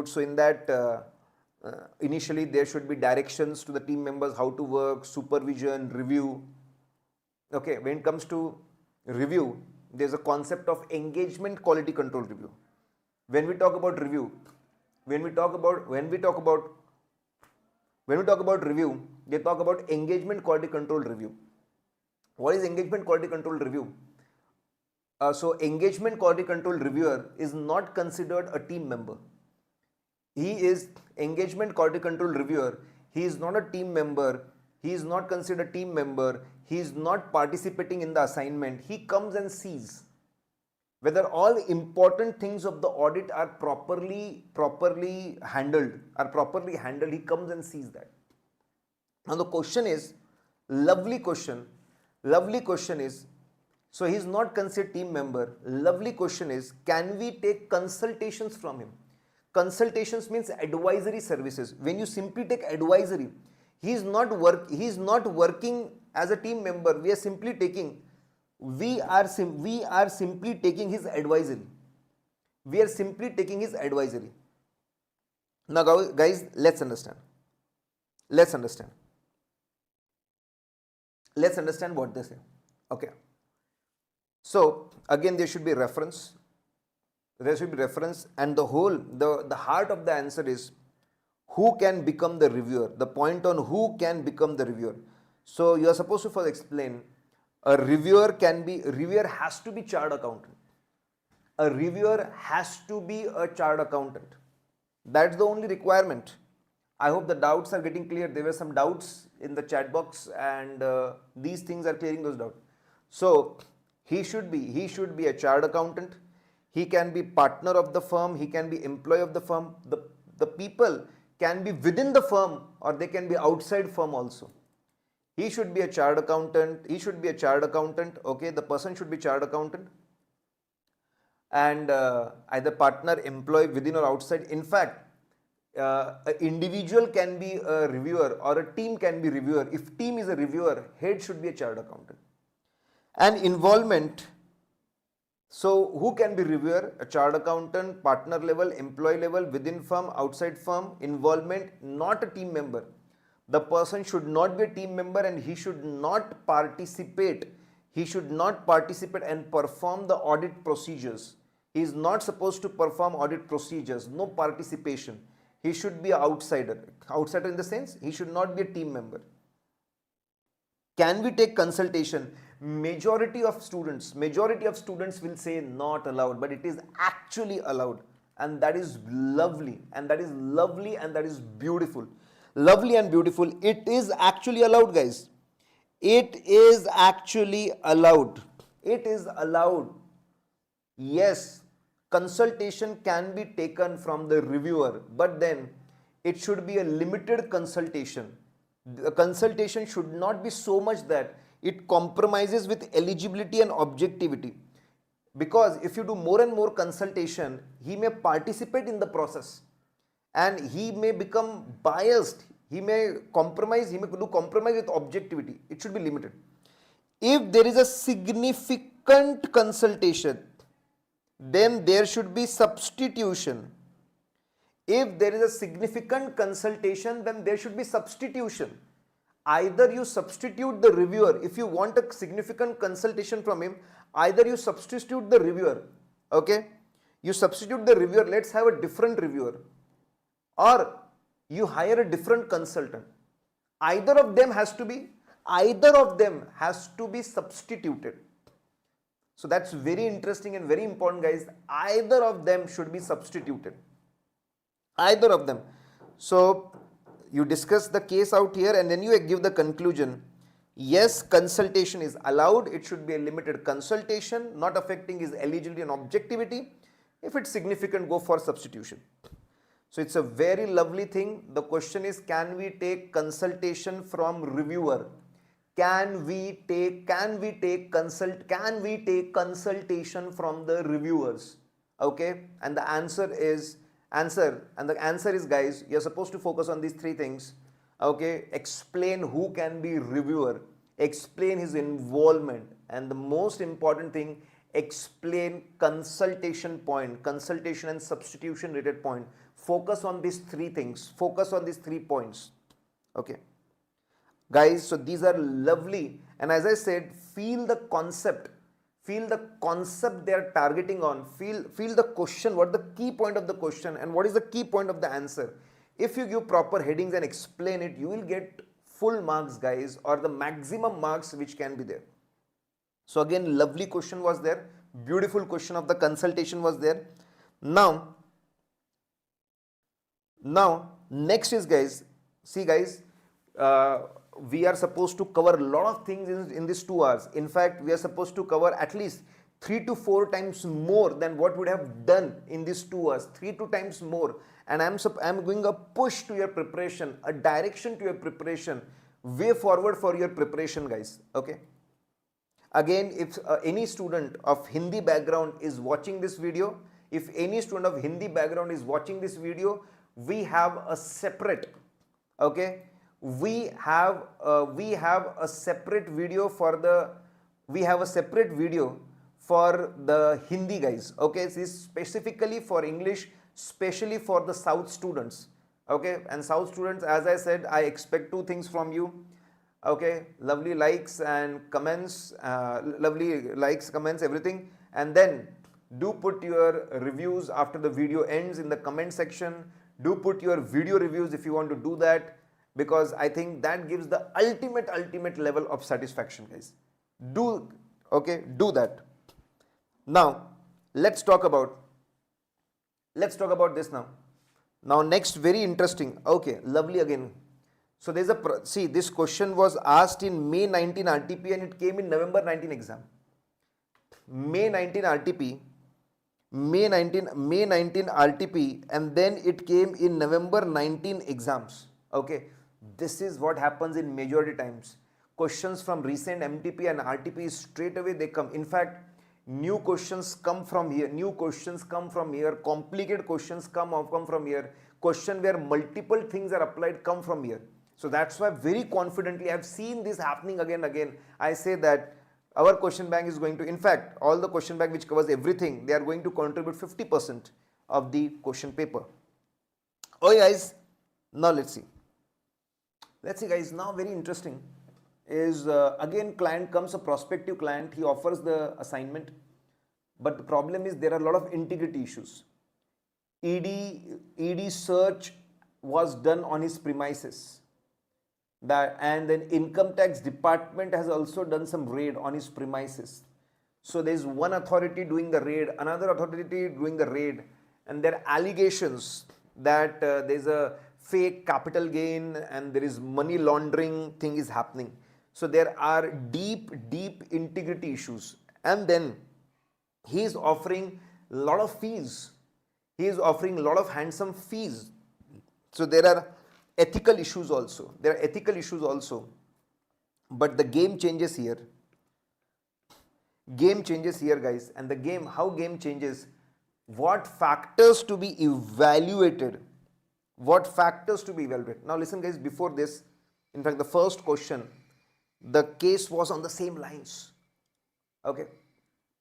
So in that initially there should be directions to the team members how to work, supervision, review. Okay, when it comes to review, there's a concept of engagement quality control review. When we talk about review, they talk about engagement quality control review. What is engagement quality control review? So engagement quality control reviewer is not considered a team member. He is engagement quality control reviewer. He is not a team member. He is not considered a team member. He is not participating in the assignment. He comes and sees whether all important things of the audit are properly handled. He comes and sees that. Now the question is, lovely question is, so he is not considered team member. Lovely question is, can we take consultations from him? Consultations means advisory services. When you simply take advisory, he is not working as a team member. We are simply taking his advisory. Now guys, let's understand what they say. Okay. So again there should be reference. And the heart of the answer is who can become the reviewer. The point on who can become the reviewer. So you are supposed to first explain a reviewer has to be chartered accountant. A reviewer has to be a chartered accountant. That's the only requirement. I hope the doubts are getting clear. There were some doubts in the chat box, and these things are clearing those doubts. So he should be a chartered accountant. He can be partner of the firm. He can be employee of the firm. The people can be within the firm or they can be outside firm also. He should be a chartered accountant. Okay, the person should be chartered accountant. And either partner, employee within or outside. In fact, an individual can be a reviewer or a team can be reviewer. If team is a reviewer, head should be a chartered accountant. And involvement. So who can be reviewer? A chartered accountant, partner level, employee level, within firm, outside firm. Involvement, not a team member. The person should not be a team member and he should not participate. He should not participate and perform the audit procedures. He is not supposed to perform audit procedures. No participation. He should be an outsider. Outsider in the sense, he should not be a team member. Can we take consultation? Majority of students will say not allowed, but it is actually allowed, and that is lovely, and that is lovely, and that is beautiful. Lovely and beautiful. It is actually allowed, guys. It is actually allowed. It is allowed. Yes, consultation can be taken from the reviewer, but then it should be a limited consultation. The consultation should not be so much that it compromises with eligibility and objectivity. Because if you do more and more consultation, he may participate in the process and he may become biased. He may do compromise with objectivity. It should be limited. If there is a significant consultation, then there should be substitution. If there is a significant consultation, then there should be substitution. Either you substitute the reviewer. If you want a significant consultation from him, either you substitute the reviewer, okay? You substitute the reviewer, let's have a different reviewer, or you hire a different consultant. Either of them has to be substituted. So that's very interesting and very important, guys. Either of them should be substituted. Either of them. So you discuss the case out here and then you give the conclusion. Yes, consultation is allowed. It should be a limited consultation, not affecting his eligibility and objectivity. If it's significant, go for substitution. So it's a very lovely thing. The question is, can we take consultation from reviewer? Can we take consultation from the reviewers? Okay, and the answer is guys, you're supposed to focus on these three things. Okay, explain who can be reviewer, explain his involvement, and the most important thing, explain consultation point, consultation and substitution related point. Focus on these three things, focus on these 3 points. Okay guys, so these are lovely, and as I said, feel the concept they are targeting on, feel the question, what the key point of the question and what is the key point of the answer. If you give proper headings and explain it, you will get full marks, guys, or the maximum marks which can be there. So again, lovely question was there, beautiful question of the consultation was there. Now next is, guys, see guys, we are supposed to cover a lot of things in these 2 hours. In fact, we are supposed to cover at least 3 to 4 times more than what we would have done in these 2 hours, 3 to 2 times more. And I'm going a push to your preparation, a direction to your preparation, way forward for your preparation, guys. Okay. Again, if any student of Hindi background is watching this video, we have a separate, okay, we have a separate video for the Hindi guys. Okay, this is specifically for English, especially for the South students. Okay, and South students, as I said, I expect 2 things from you. Okay, lovely likes and comments, everything, and then do put your reviews after the video ends in the comment section. Do put your video reviews if you want to do that, because I think that gives the ultimate level of satisfaction, guys. Do that. Now let's talk about this now. Now next, very interesting. Okay, lovely again. So there's see, this question was asked in May 19 RTP and it came in November 19 exam. May 19 RTP, and then it came in November 19 exams. Okay, this is what happens in majority times. Questions from recent MTP and RTP, straight away they come. In fact, new questions come from here, complicated questions come from here, question where multiple things are applied come from here. So that's why very confidently I have seen this happening again and again. I say that Our question bank is going to, in fact, all the question bank which covers everything, they are going to contribute 50% of the question paper. Okay guys, now let's see. Let's see guys, now very interesting is again client comes, a prospective client, he offers the assignment, but the problem is there are a lot of integrity issues. ED search was done on his premises, that, and then income tax department has also done some raid on his premises. So there is one authority doing the raid, another authority doing the raid, and there are allegations that there is a fake capital gain and there is money laundering thing is happening. So there are deep integrity issues, and then he is offering a lot of fees. He is offering a lot of handsome fees. So there are ethical issues also. There are ethical issues also. But the game changes here. Game changes here, guys. And the game, how game changes, what factors to be evaluated. What factors to be evaluated. Now listen guys, before this, in fact the first question, the case was on the same lines. Okay.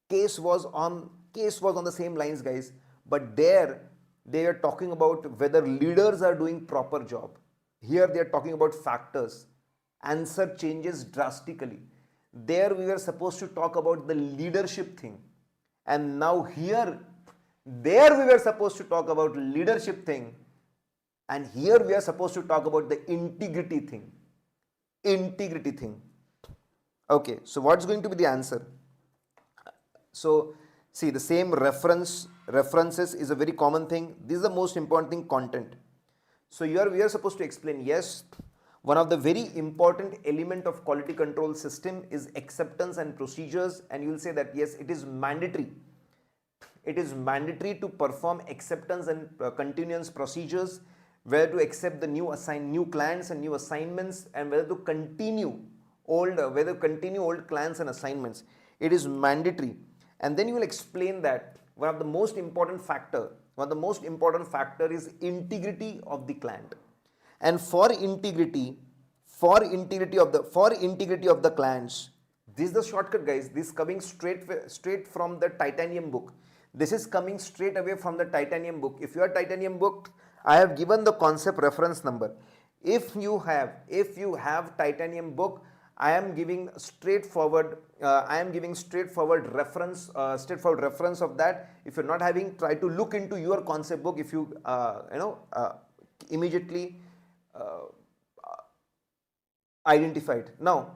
Case was on the same lines, guys. But there they are talking about whether leaders are doing proper job. Here they are talking about factors. Answer changes drastically. There we were supposed to talk about the leadership thing. And now here, there we were supposed to talk about leadership thing. And here we are supposed to talk about the integrity thing. Integrity thing. Okay, so what's going to be the answer? So see, the same references is a very common thing. This is the most important thing, content. So we are supposed to explain, yes, one of the very important element of quality control system is acceptance and procedures, and you will say that yes, it is mandatory. It is mandatory to perform acceptance and continuance procedures, whether to accept the new clients and new assignments, and whether to continue old clients and assignments. It is mandatory. And then you will explain that one of the most important factor is integrity of the client. And for integrity of the clients, this is the shortcut, guys. This is coming straight from the titanium book. This is coming straight away from the titanium book. If you are titanium book, I have given the concept reference number. If you have titanium book, I am giving straightforward reference of that. If you're not having, try to look into your concept book. If you immediately identified. Now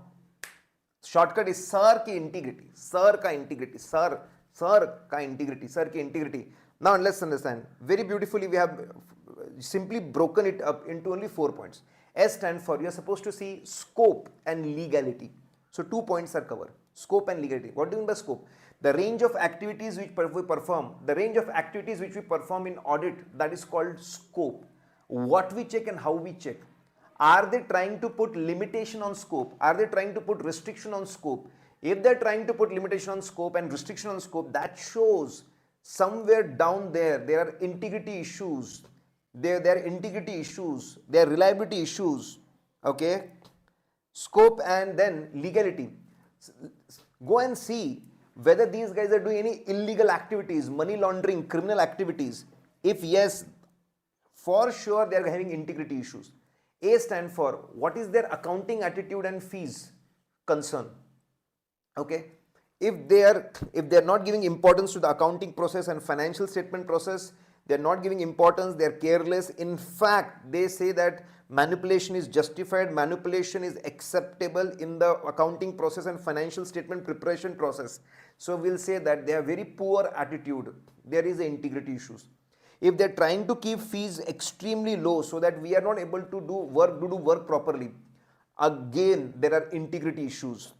shortcut is sir ki integrity. Now let's understand very beautifully. We have simply broken it up into only 4 points. S stand for, you are supposed to see scope and legality. So 2 points are covered. Scope and legality. What do you mean by scope? The range of activities which we perform. The range of activities which we perform in audit, that is called scope. What we check and how we check. Are they trying to put limitation on scope? Are they trying to put restriction on scope? If they are trying to put limitation on scope and restriction on scope, that shows somewhere down there are integrity issues. There are integrity issues, there are reliability issues. Okay, scope and then legality. Go and see whether these guys are doing any illegal activities, money laundering, criminal activities. If yes, for sure they are having integrity issues. A stand for, what is their accounting attitude and fees concern. Okay, if they are not giving importance to the accounting process and financial statement process, they are not giving importance, they are careless. In fact, they say that manipulation is justified, manipulation is acceptable in the accounting process and financial statement preparation process. So we'll say that they have very poor attitude. There is integrity issues. If they're trying to keep fees extremely low so that we are not able to do work properly, again there are integrity issues.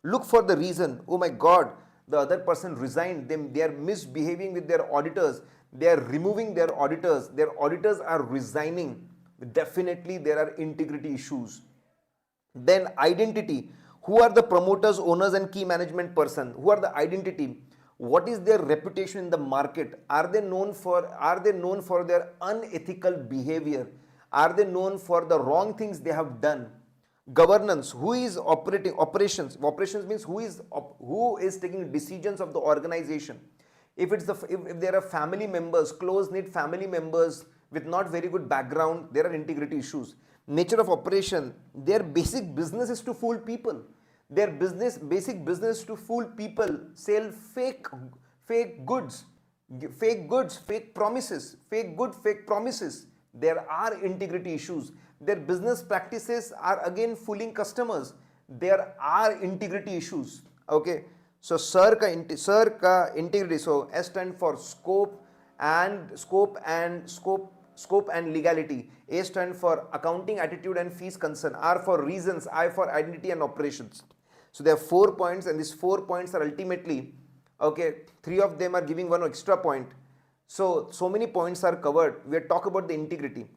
Look for the reason. Oh my God, the other person resigned, they are misbehaving with their auditors. They are removing their auditors are resigning. Definitely there are integrity issues. Then identity. Who are the promoters, owners and key management person? Who are the identity? What is their reputation in the market? Are they known for their unethical behavior? Are they known for the wrong things they have done? Governance, who is operating operations? Operations means who is taking decisions of the organization. If it's if there are family members, close knit family members with not very good background, there are integrity issues. Nature of operation, their basic business is to fool people. Their basic business to fool people, sell fake goods, fake promises, fake promises. There are integrity issues. Their business practices are again fooling customers. There are integrity issues. Okay, so sir ka integrity. So S stand for scope and legality. A stand for accounting attitude and fees concern. R for reasons. I for identity and operations. So there are 4 points, and these 4 points are ultimately, okay, 3 of them are giving 1 extra point. So many points are covered. We have talked about the integrity.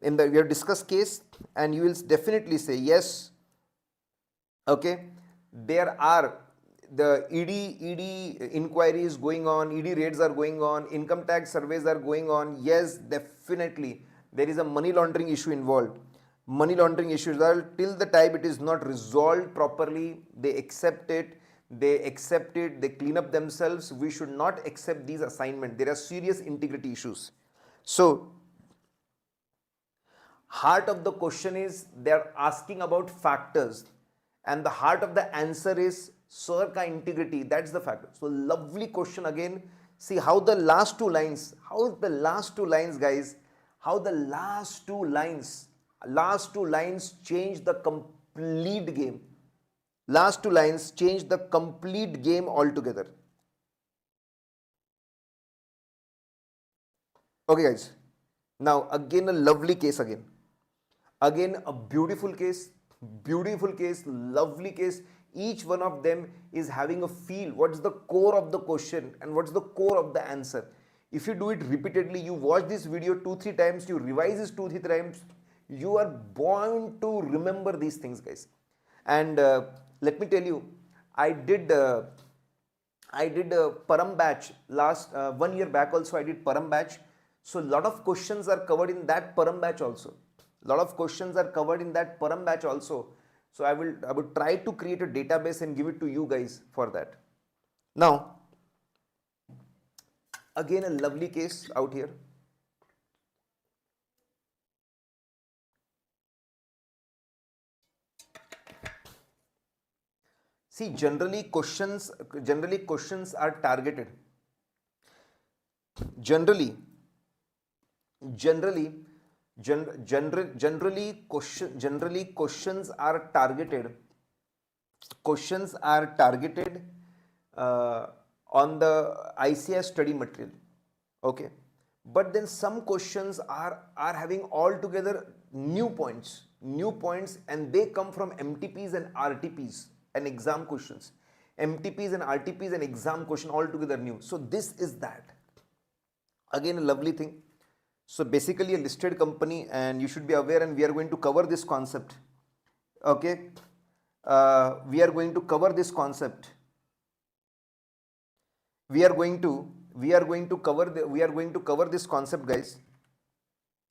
We have discussed case, and you will definitely say yes. Okay, there are the ED inquiries going on, ED raids are going on, income tax surveys are going on. Yes, definitely there is a money laundering issue involved. Money laundering issues are, till the time it is not resolved properly, they accept it, they clean up themselves. We should not accept these assignments. There are serious integrity issues. So heart of the question is, they are asking about factors, and the heart of the answer is sir ka integrity. That's the factor. So lovely question again. See how the last 2 lines, guys, how the last two lines change the complete game. Last 2 lines change the complete game altogether. Okay, guys. Now again a lovely case again. Again a beautiful case, lovely case. Each one of them is having a feel. What's the core of the question and what's the core of the answer? If you do it repeatedly, you watch this video 2-3 times, you revise this 2-3 times, you are bound to remember these things, guys. And let me tell you, I did a Param batch last 1 year back. Also I did Param batch. So a lot of questions are covered in that Param batch also. So I would try to create a database and give it to you guys for that. Now again a lovely case out here. See, generally questions are targeted. Generally questions are targeted. On the ICI study material. Okay, but then some questions are having altogether new points, and they come from MTPs and RTPs and exam questions. MTPs and RTPs and exam question altogether new. So this is that. Again a lovely thing. So basically a listed company, and you should be aware, and we are going to cover this concept. Okay, we are going to cover this concept. We are going to cover this concept, guys.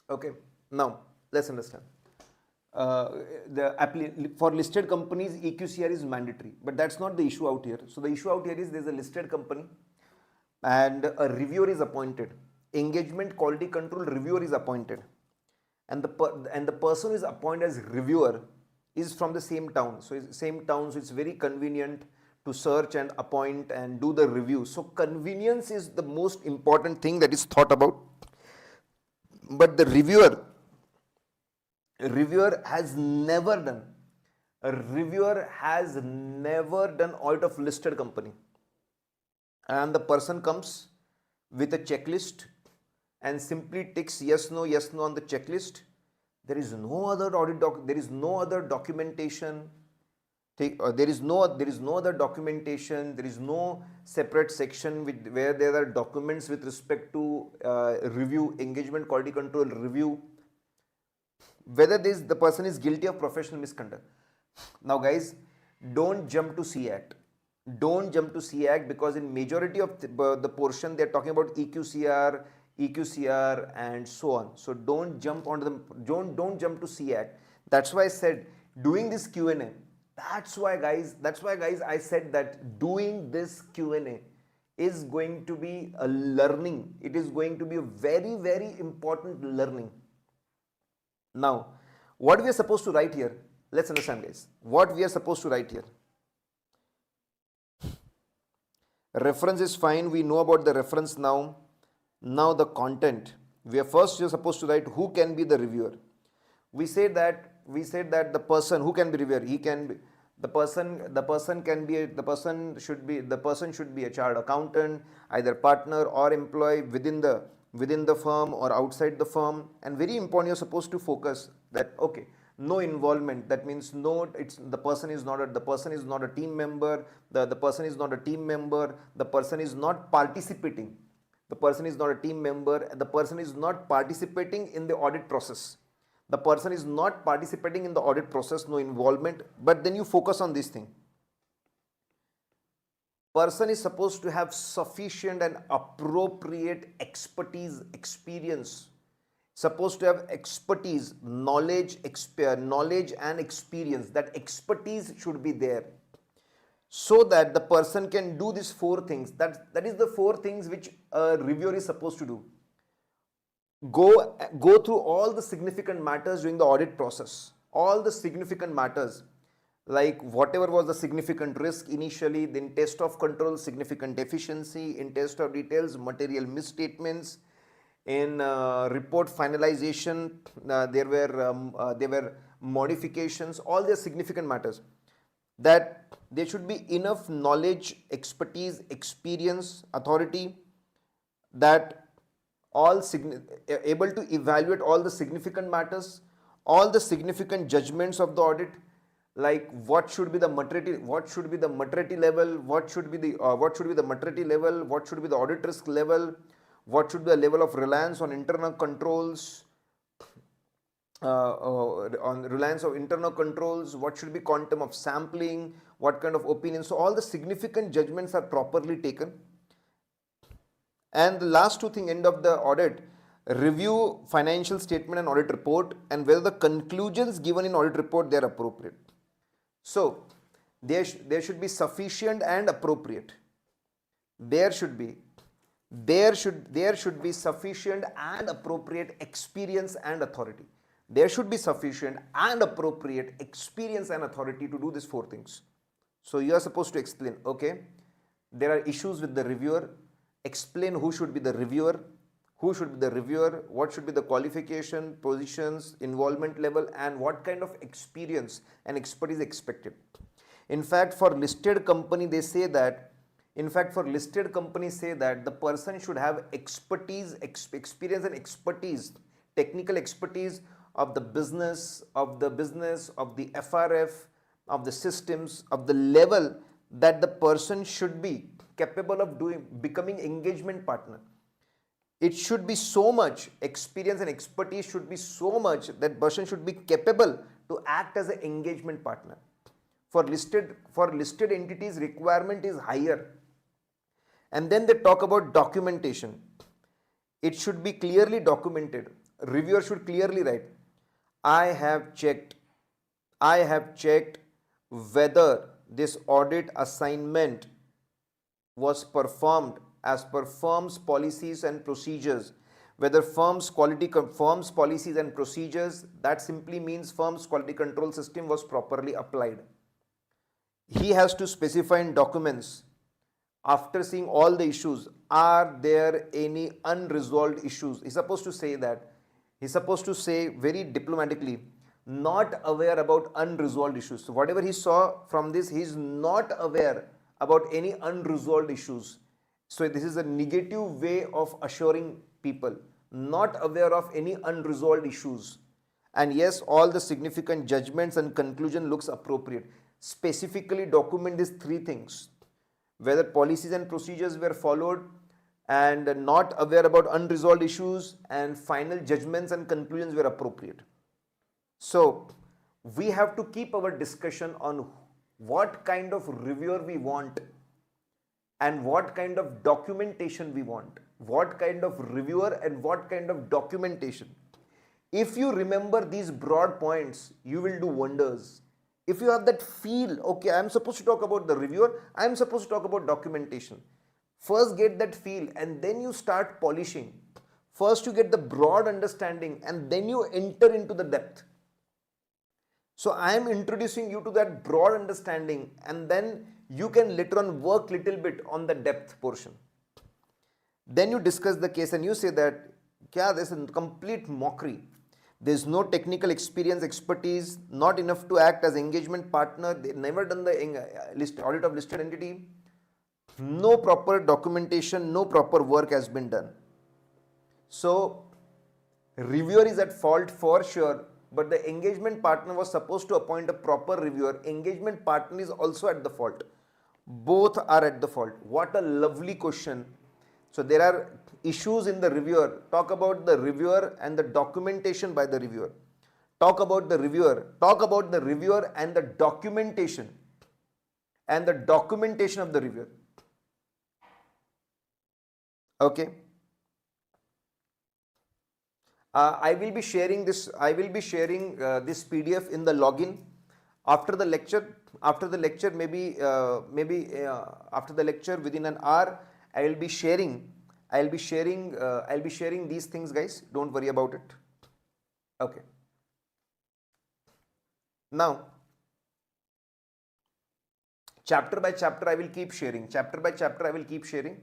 Okay, now let's understand. For listed companies, EQCR is mandatory, but that's not the issue out here. So the issue out here is there's a listed company and a reviewer is appointed. Engagement quality control reviewer is appointed, and the person who is appointed as reviewer is from the same town. So it's very convenient to search and appoint and do the review. So convenience is the most important thing that is thought about. But the reviewer has never done audit of listed company, and the person comes with a checklist and simply ticks yes no on the checklist. There is no other audit there is no other documentation. There is no other documentation. There is no separate section where there are documents with respect to review, engagement quality control review, whether the person is guilty of professional misconduct. Now guys, don't jump to C Act. Because in majority of the portion they are talking about EQCR and so on. So don't jump to C Act. That's why I said doing this Q&A. That's why guys, I said that doing this Q&A is going to be a learning. It is going to be a very, very important learning. Now, what we are supposed to write here, let's understand guys, what we are supposed to write here. Reference is fine, we know about the reference now. Now the content, we are first you're supposed to write who can be the reviewer. We said that the person who can be reviewer, he can be the person should be a chartered accountant, either partner or employee within the firm or outside the firm. And very important, you're supposed to focus that okay, no involvement, that means no, it's the person is not a team member, the person is not a team member, the person is not participating, the person is not a team member, the person is not participating in the audit process. The person is not participating in the audit process, no involvement, but then you focus on this thing. Person is supposed to have sufficient and appropriate expertise, experience, supposed to have expertise, knowledge and experience. That expertise should be there so that the person can do these four things. That is the four things which a reviewer is supposed to do. Go through all the significant matters during the audit process, all the significant matters, like whatever was the significant risk initially, then test of control, significant deficiency, in test of details, material misstatements, in report finalization, there were modifications, all the significant matters. That there should be enough knowledge, expertise, experience, authority, that all able to evaluate all the significant matters, all the significant judgments of the audit, like what should be the maturity level, what should be the maturity level, what should be the audit risk level, what should be the level of reliance on internal controls, what should be quantum of sampling, what kind of opinions. So all the significant judgments are properly taken. And the last two things, end of the audit, review financial statement and audit report, and whether the conclusions given in audit report, they are appropriate. So there should be sufficient and appropriate. There should be sufficient and appropriate experience and authority. There should be sufficient and appropriate experience and authority to do these four things. So you are supposed to explain, okay, there are issues with the reviewer. Explain who should be the reviewer, what should be the qualification, positions, involvement level, and what kind of experience and expertise expected. In fact, for listed company, they say that, the person should have experience and expertise, technical expertise of the business, of the FRF, of the systems, of the level that the person should be capable of becoming engagement partner. It should be so much, experience and expertise should be so much that person should be capable to act as an engagement partner. For listed entities, requirement is higher. And then they talk about documentation. It should be clearly documented. Reviewer should clearly write, I have checked whether this audit assignment was performed as per firm's policies and procedures. Whether firm's policies and procedures, that simply means firm's quality control system was properly applied. He has to specify in documents, after seeing all the issues, are there any unresolved issues? He's supposed to say that. He's supposed to say very diplomatically, not aware about unresolved issues. So whatever he saw from this, he is not aware about any unresolved issues. So this is a negative way of assuring people, not aware of any unresolved issues. And yes, all the significant judgments and conclusion looks appropriate. Specifically document these three things, whether policies and procedures were followed, and not aware about unresolved issues, and final judgments and conclusions were appropriate. So we have to keep our discussion on what kind of reviewer we want and what kind of documentation we want. What kind of reviewer and what kind of documentation. If you remember these broad points, you will do wonders. if you have that feel, okay, I am supposed to talk about the reviewer, I am supposed to talk about documentation. First get that feel and then you start polishing. First you get the broad understanding and then you enter into the depth. So I am introducing you to that broad understanding and then you can later on work little bit on the depth portion. Then you discuss the case and you say that, yeah, there's a complete mockery. There's no technical experience, expertise, not enough to act as engagement partner. They've never done the audit of listed entity. No proper documentation, no proper work has been done. So, reviewer is at fault for sure, but the engagement partner was supposed to appoint a proper reviewer. Engagement partner is also at the fault. Both are at the fault. What a lovely question. So there are issues in the reviewer. Talk about the reviewer and the documentation by the reviewer. Talk about the reviewer. Talk about the reviewer and the documentation. And the documentation of the reviewer. Okay. I will be sharing this. I will be sharing this PDF in the login after the lecture. After the lecture, maybe after the lecture within an hour, I'll be sharing these things, guys. Don't worry about it. Okay. Now, chapter by chapter, I will keep sharing. Chapter by chapter, I will keep sharing.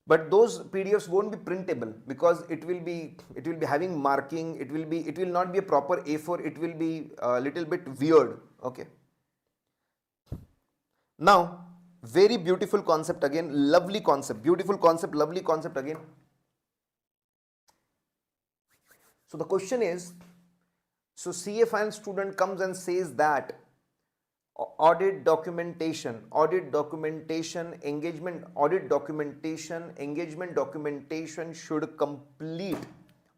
But those PDFs won't be printable because it will be having marking. It will not be a proper A4. It will be a little bit weird. Okay. Now, very beautiful concept again, lovely concept, beautiful concept, lovely concept again. So the question is, so CA Finance student comes and says that audit documentation, engagement documentation should complete.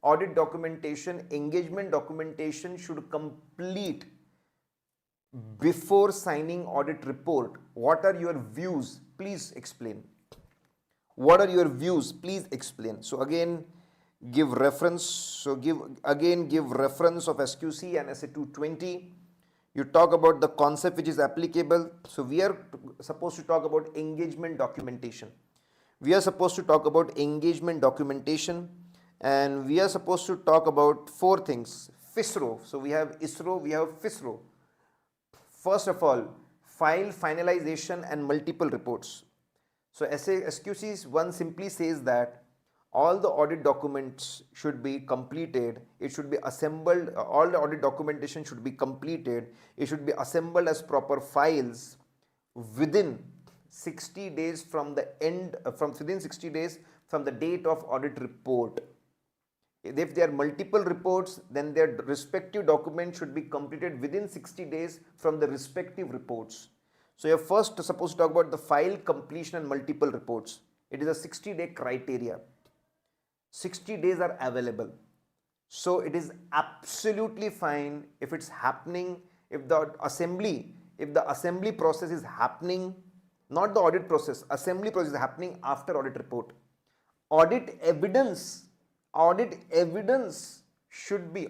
Audit documentation, engagement documentation should complete before signing audit report. What are your views? Please explain. What are your views? Please explain. So again, give reference. So give reference of SQC and SA 220. You talk about the concept which is applicable. So we are supposed to talk about engagement documentation. We are supposed to talk about engagement documentation, and we are supposed to talk about four things. FISRO. So we have ISRO, we have FISRO. First of all, file finalization and multiple reports. So SQC 1 simply says that all the audit documents should be completed. It should be assembled. All the audit documentation should be completed. It should be assembled as proper files within 60 days from the end, within 60 days from the date of audit report. If there are multiple reports, then their respective documents should be completed within 60 days from the respective reports. So you're first supposed to talk about the file completion and multiple reports. It is a 60-day criteria. 60 days are available. So it is absolutely fine if it's happening, if the assembly process is happening, not the audit process, assembly process is happening after audit report. Audit evidence should be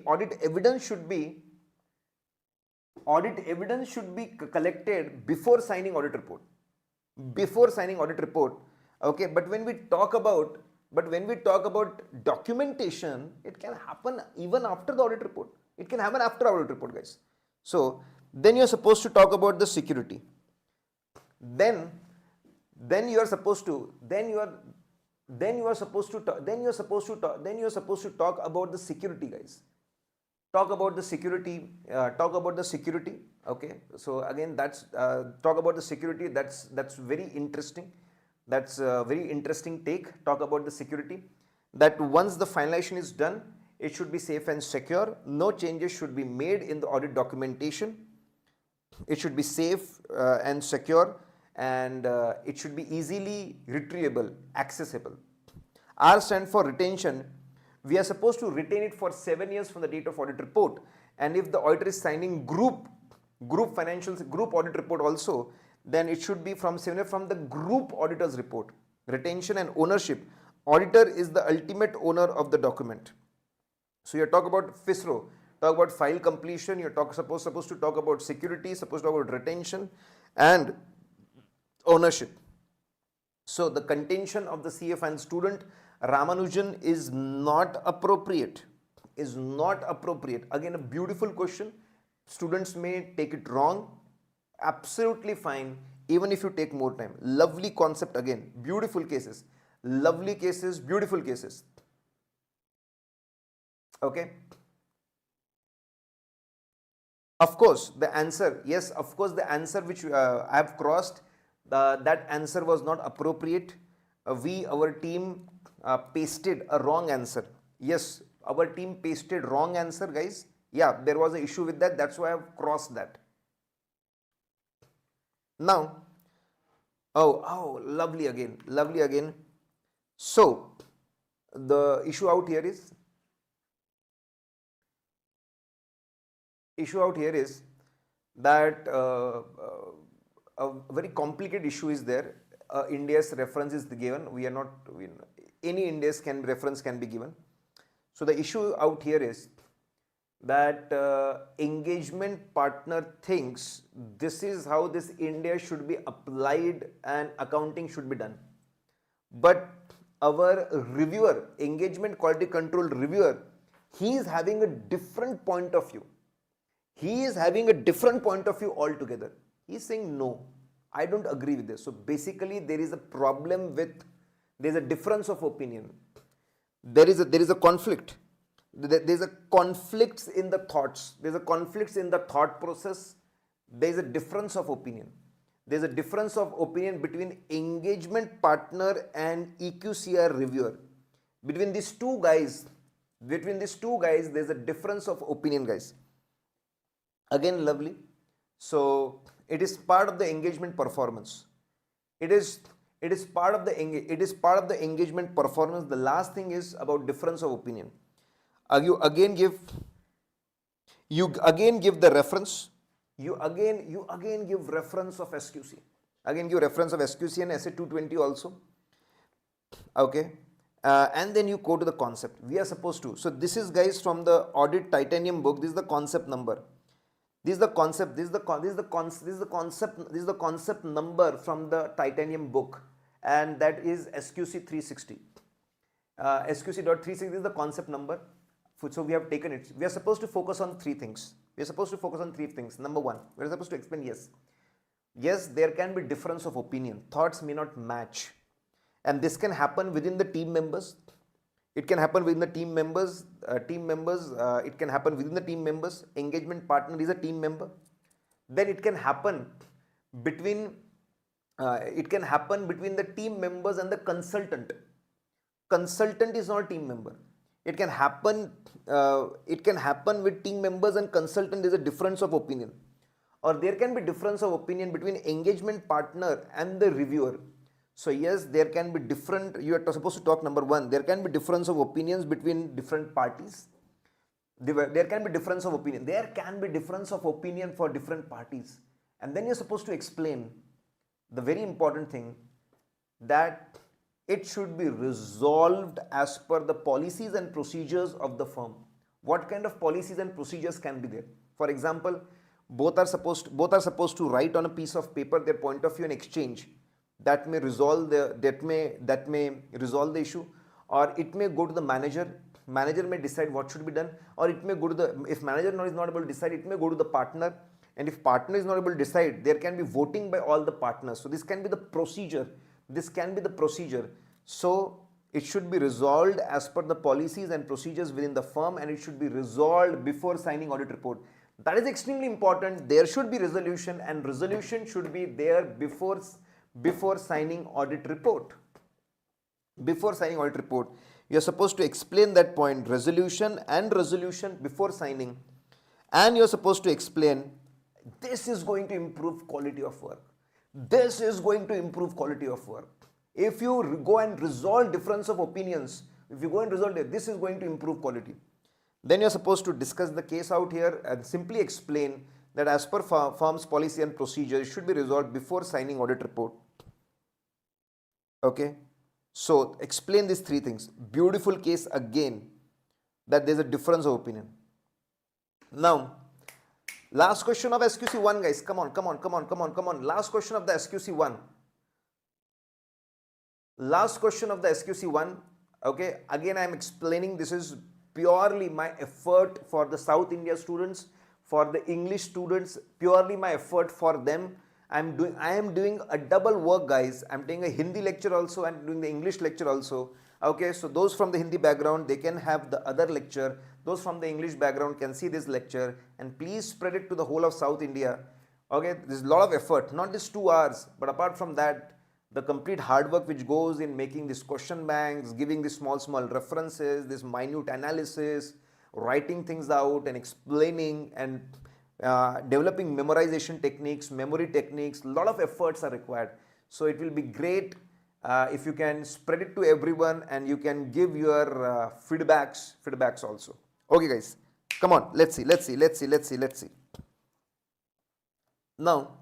collected before signing audit report. Okay, but when we talk about documentation, it can happen even after the audit report. It can happen after audit report, guys. So then you're supposed to talk about the security. Then you are supposed to talk about the security, guys. Talk about the security. Okay. So again, that's talk about the security. That's very interesting. That's a very interesting take. Talk about the security. That once the finalization is done, it should be safe and secure. No changes should be made in the audit documentation. It should be safe and secure, and it should be easily retrievable, accessible. R stands for retention. We are supposed to retain it for 7 years from the date of audit report. And if the auditor is signing group financials, group audit report also, then it should be from 7 years from the group auditor's report. Retention and ownership. Auditor is the ultimate owner of the document. So you talk about FISRO. talk about file completion, you're supposed to talk about security, supposed to talk about retention and ownership. So the contention of the CF and student Ramanujan is not appropriate. Is not appropriate. Again, a beautiful question. Students may take it wrong. Absolutely fine. Even if you take more time. Lovely concept again. Beautiful cases. Lovely cases. Beautiful cases. Okay. Of course, the answer. Yes, of course, the answer which I have crossed. That answer was not appropriate. Our team pasted a wrong answer. Yes, our team pasted wrong answer, guys. Yeah, there was an issue with that. That's why I've crossed that. Now, lovely again, lovely again. So, the issue out here is that a very complicated issue is there. India's reference is given. We are not, any India's reference can be given. So the issue out here is that engagement partner thinks this is how this India should be applied and accounting should be done. But our reviewer, engagement quality control reviewer, he is having a different point of view. He is having a different point of view altogether. He is saying, no, I don't agree with this. So basically there is a problem with, there is a difference of opinion. There is a conflict. There is a conflicts in the thoughts. There is a conflicts in the thought process. There is a difference of opinion. There is a difference of opinion between engagement partner and EQCR reviewer. Between these two guys, there is a difference of opinion, guys. Again, lovely. So it is part of the engagement performance. It is part of the engagement performance. The last thing is about difference of opinion. You again give the reference. You again give reference of SQC. Again give reference of SQC and SA 220 also. Okay. And then you go to the concept. We are supposed to. So this is, guys, from the Audit Titanium book. This is the concept number. This is the concept number from the Titanium book, and that is SQC 360. SQC.360 is the concept number. So we have taken it. We are supposed to focus on three things. Number one, we are supposed to explain yes, there can be difference of opinion. Thoughts may not match, and this can happen within the team members. It can happen within the team members. It can happen within the team members. Engagement partner is a team member. Then it can happen between the team members and the consultant. Consultant is not a team member. It can happen with team members and consultant. Is a difference of opinion, or there can be difference of opinion between engagement partner and the reviewer. So yes, there can be different, you are supposed to talk number one, there can be difference of opinions between different parties. There can be difference of opinion. There can be difference of opinion for different parties. And then you're supposed to explain the very important thing, that it should be resolved as per the policies and procedures of the firm. What kind of policies and procedures can be there? For example, both are supposed to write on a piece of paper their point of view and exchange. That may resolve the issue, or it may go to the manager. Manager may decide what should be done, or it may go to the, if manager is not able to decide, it may go to the partner, and if partner is not able to decide, there can be voting by all the partners. So this can be the procedure. So it should be resolved as per the policies and procedures within the firm, and it should be resolved before signing audit report. That is extremely important. There should be resolution, and resolution should be there before signing audit report. Before signing audit report, you are supposed to explain that point, resolution before signing, and you are supposed to explain this is going to improve quality of work. This is going to improve quality of work. If you go and resolve difference of opinions, this is going to improve quality. Then you are supposed to discuss the case out here and simply explain that as per firm's policy and procedure, it should be resolved before signing audit report. Okay. So explain these three things. Beautiful case again, that there is a difference of opinion. Now, last question of SQC1, guys. Come on. Last question of the SQC1. Last question of the SQC1. Okay, again I am explaining, this is purely my effort for the South India students, for the English students, purely my effort for them. I am doing a double work, guys. I'm doing a Hindi lecture also and doing the English lecture also. Okay, so those from the Hindi background, they can have the other lecture. Those from the English background can see this lecture, and please spread it to the whole of South India. Okay, there's a lot of effort, not just 2 hours, but apart from that, the complete hard work which goes in making these question banks, giving these small references, this minute analysis, writing things out and explaining and developing memorization techniques, memory techniques, a lot of efforts are required. So it will be great if you can spread it to everyone and you can give your feedbacks also. Okay guys, come on, let's see. Now,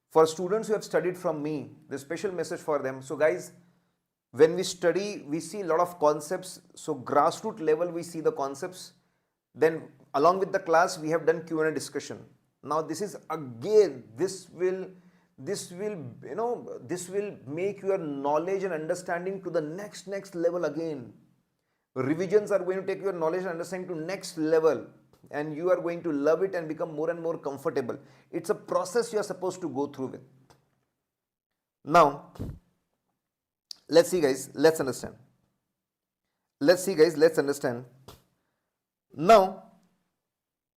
for students who have studied from me, the special message for them. So guys, when we study, we see a lot of concepts. So grassroots level, we see the concepts. Then along with the class, we have done Q&A discussion. Now this is again, this will make your knowledge and understanding to the next level again. Revisions are going to take your knowledge and understanding to next level, and you are going to love it and become more and more comfortable. It's a process you are supposed to go through with. Now, let's see guys, let's understand. Now,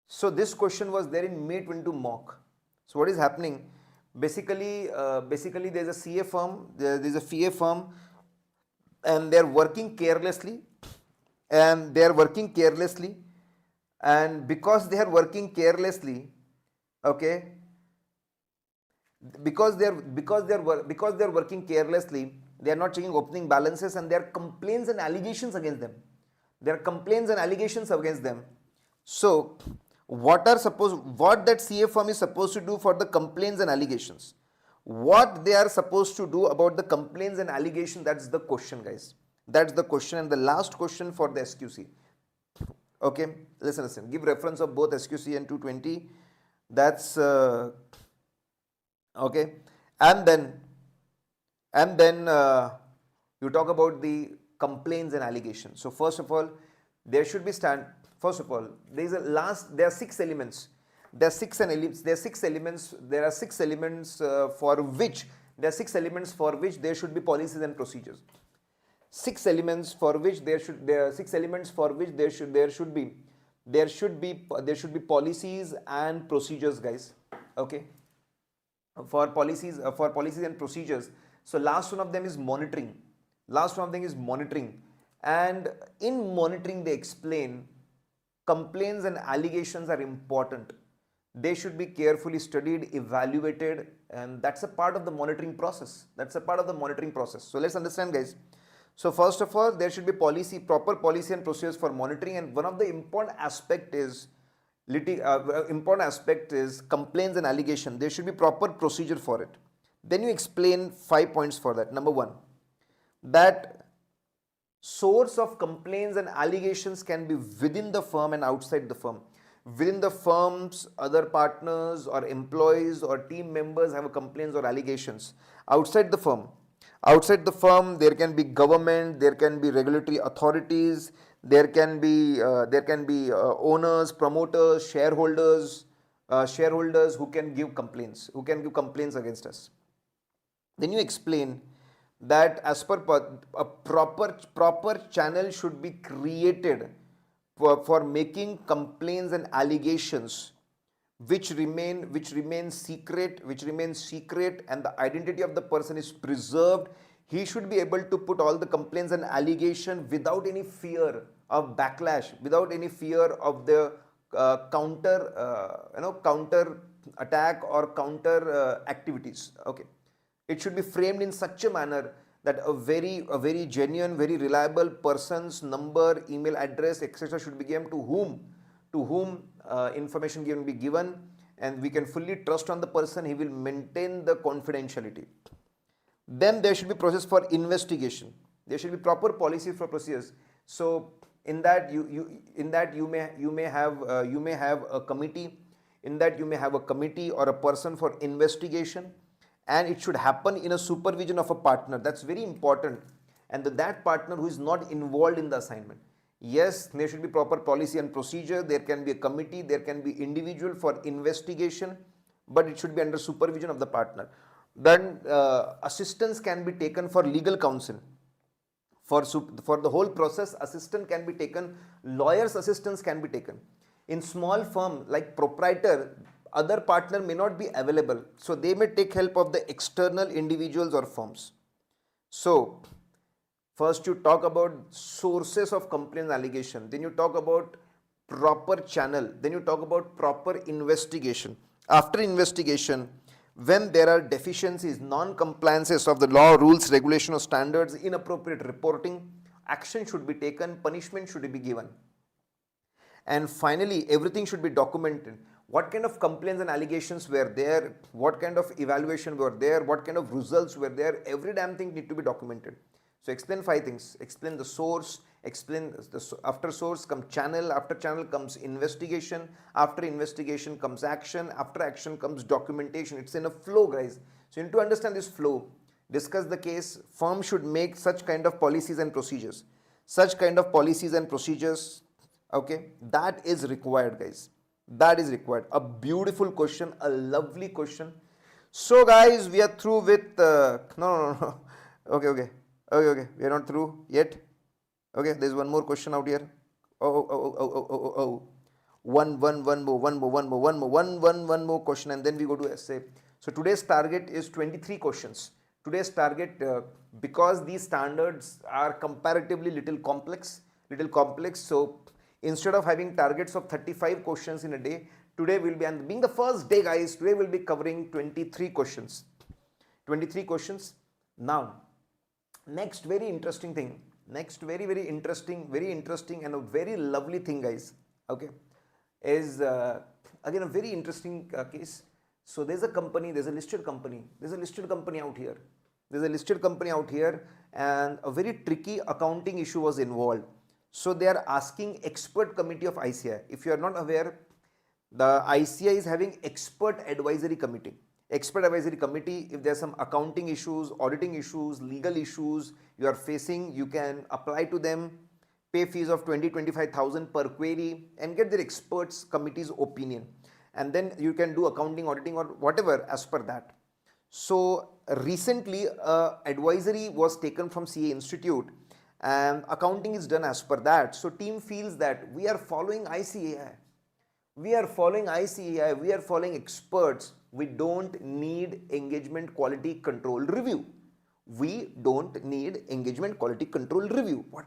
so this question was there in May 22 mock. So what is happening? Basically there is a CA firm, there is a FA firm, and they are working carelessly. And because they are working carelessly, okay, because they are working carelessly, they are not checking opening balances, and there are complaints and allegations against them. So what that CA firm is supposed to do for the complaints and allegations? What they are supposed to do about the complaints and allegations? That's the question, guys. That's the question, and the last question for the SQC. Okay, listen. Give reference of both SQC and 220. That's okay, and then you talk about the complaints and allegations. So first of all, there should be there are 6 elements. There are 6 elements for which there should be policies and procedures. 6 elements for which there should be policies and procedures, guys. Okay, for policies and procedures. So last one of them is monitoring. And in monitoring, they explain complaints and allegations are important. They should be carefully studied, evaluated, and that's a part of the monitoring process. So let's understand, guys. So first of all, there should be proper policy and procedures for monitoring, and one of the important aspect is complaints and allegation. There should be proper procedure for it. Then you explain 5 points for that. Number 1, that source of complaints and allegations can be within the firm and outside the firm. Within the firm's other partners or employees or team members have complaints or allegations. Outside the firm, there can be government, there can be regulatory authorities, there can be owners, promoters, shareholders who can give complaints against us. Then you explain that as per a proper channel should be created for making complaints and allegations which remain secret, and the identity of the person is preserved. He should be able to put all the complaints and allegation without any fear of backlash, without any fear of the counter attack or counter activities. Okay, it should be framed in such a manner that a very genuine, very reliable person's number, email address, etc. should be given to whom information can be given, and we can fully trust on the person. He will maintain the confidentiality. Then there should be process for investigation. There should be proper policy for procedures. So In that you may have a committee. In that you may have a committee or a person for investigation, and it should happen in a supervision of a partner. That's very important. And that partner who is not involved in the assignment. Yes, there should be proper policy and procedure. There can be a committee, there can be individual for investigation, but it should be under supervision of the partner. Then assistance can be taken for legal counsel. For the whole process, assistant can be taken, lawyers assistance can be taken. In small firm like proprietor, other partner may not be available, so they may take help of the external individuals or firms. So first you talk about sources of complaint allegation, then you talk about proper channel, then you talk about proper investigation. After investigation, when there are deficiencies, non-compliances of the law, rules, regulation or standards, inappropriate reporting, action should be taken, punishment should be given. And finally, everything should be documented. What kind of complaints and allegations were there, what kind of evaluation were there, what kind of results were there, every damn thing need to be documented. So explain 5 things. Explain the source, explain after source comes channel, after channel comes investigation, after investigation comes action, after action comes documentation. It's in a flow, guys. So you need to understand this flow. Discuss the case. Firm should make such kind of policies and procedures. Such kind of policies and procedures, okay, that is required, guys. That is required. A beautiful question, a lovely question. So guys, we are through with no. Okay, we are not through yet. Okay, there's one more question out here. One more question, and then we go to essay. So today's target is 23 questions. Today's target, because these standards are comparatively little complex. So instead of having targets of 35 questions in a day, today will be, and being the first day, guys, today we'll be covering 23 questions. 23 questions. Now, next very interesting thing, next very interesting and a very lovely thing, guys, okay, is again a very interesting case. So there's a company, there's a listed company out here. And a very tricky accounting issue was involved. So they are asking expert committee of ICI. If you are not aware, the ICI is having expert advisory committee. Expert advisory committee, if there are some accounting issues, auditing issues, legal issues you are facing, you can apply to them, pay fees of 20-25,000 per query and get their experts committee's opinion. And then you can do accounting, auditing or whatever as per that. So recently advisory was taken from CA Institute and accounting is done as per that. So team feels that we are following ICAI. We are following experts. We don't need engagement quality control review. What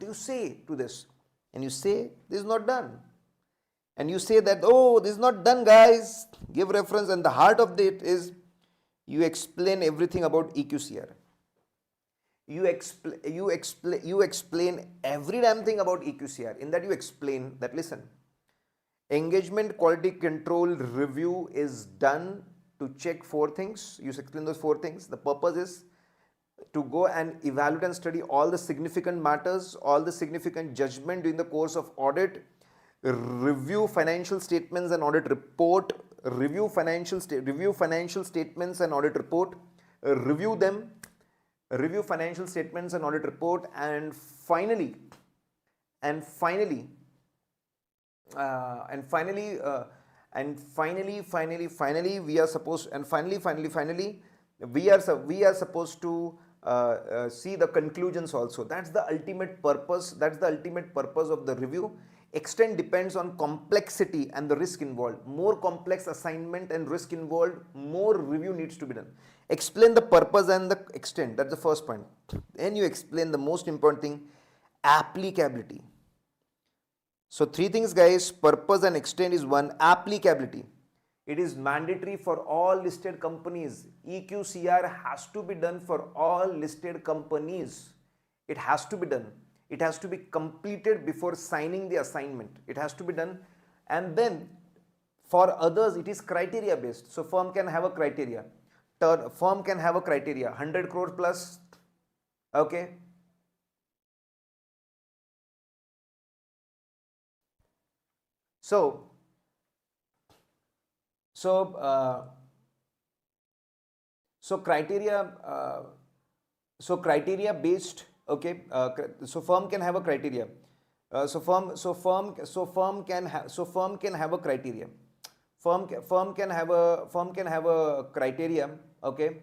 do you say to this? And you say, this is not done. And you say that, oh, this is not done, guys. Give reference, and the heart of it is you explain everything about EQCR. You explain every damn thing about EQCR. In that you explain that, listen, engagement quality control review is done to check 4 things. You explain those 4 things. The purpose is to go and evaluate and study all the significant matters, all the significant judgment during the course of audit, review financial statements and audit report, review financial statements and audit report, review them, review financial statements and audit report, and finally we are supposed to see the conclusions also. That's the ultimate purpose. Of the review. Extent depends on complexity and the risk involved. More complex assignment and risk involved, more review needs to be done. Explain the purpose and the extent. That's the first point. Then you explain the most important thing, applicability. So 3 things, guys. Purpose and extent is 1. Applicability. It is mandatory for all listed companies. EQCR has to be done for all listed companies. It has to be done. It has to be completed before signing the assignment. It has to be done. And then for others, it is criteria based. So firm can have a criteria. 100 crore plus. Okay. So, so, so criteria, so criteria based, okay. So firm can have a criteria. Firm can have a criteria. Firm can have a criteria, okay.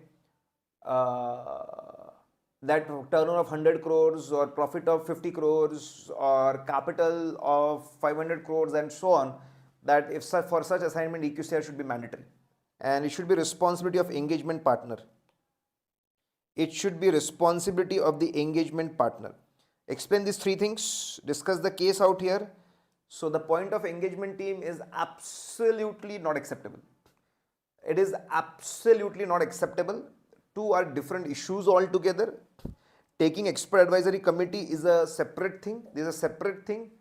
That turnover of 100 crores or profit of 50 crores or capital of 500 crores and so on, that if for such assignment EQCR should be mandatory, and it should be responsibility of engagement partner. It should be responsibility of the engagement partner. Explain these three things, discuss the case out here. So the point of engagement team is absolutely not acceptable. It is absolutely not acceptable. Two are different issues altogether. Taking expert advisory committee is a separate thing. This is a separate thing.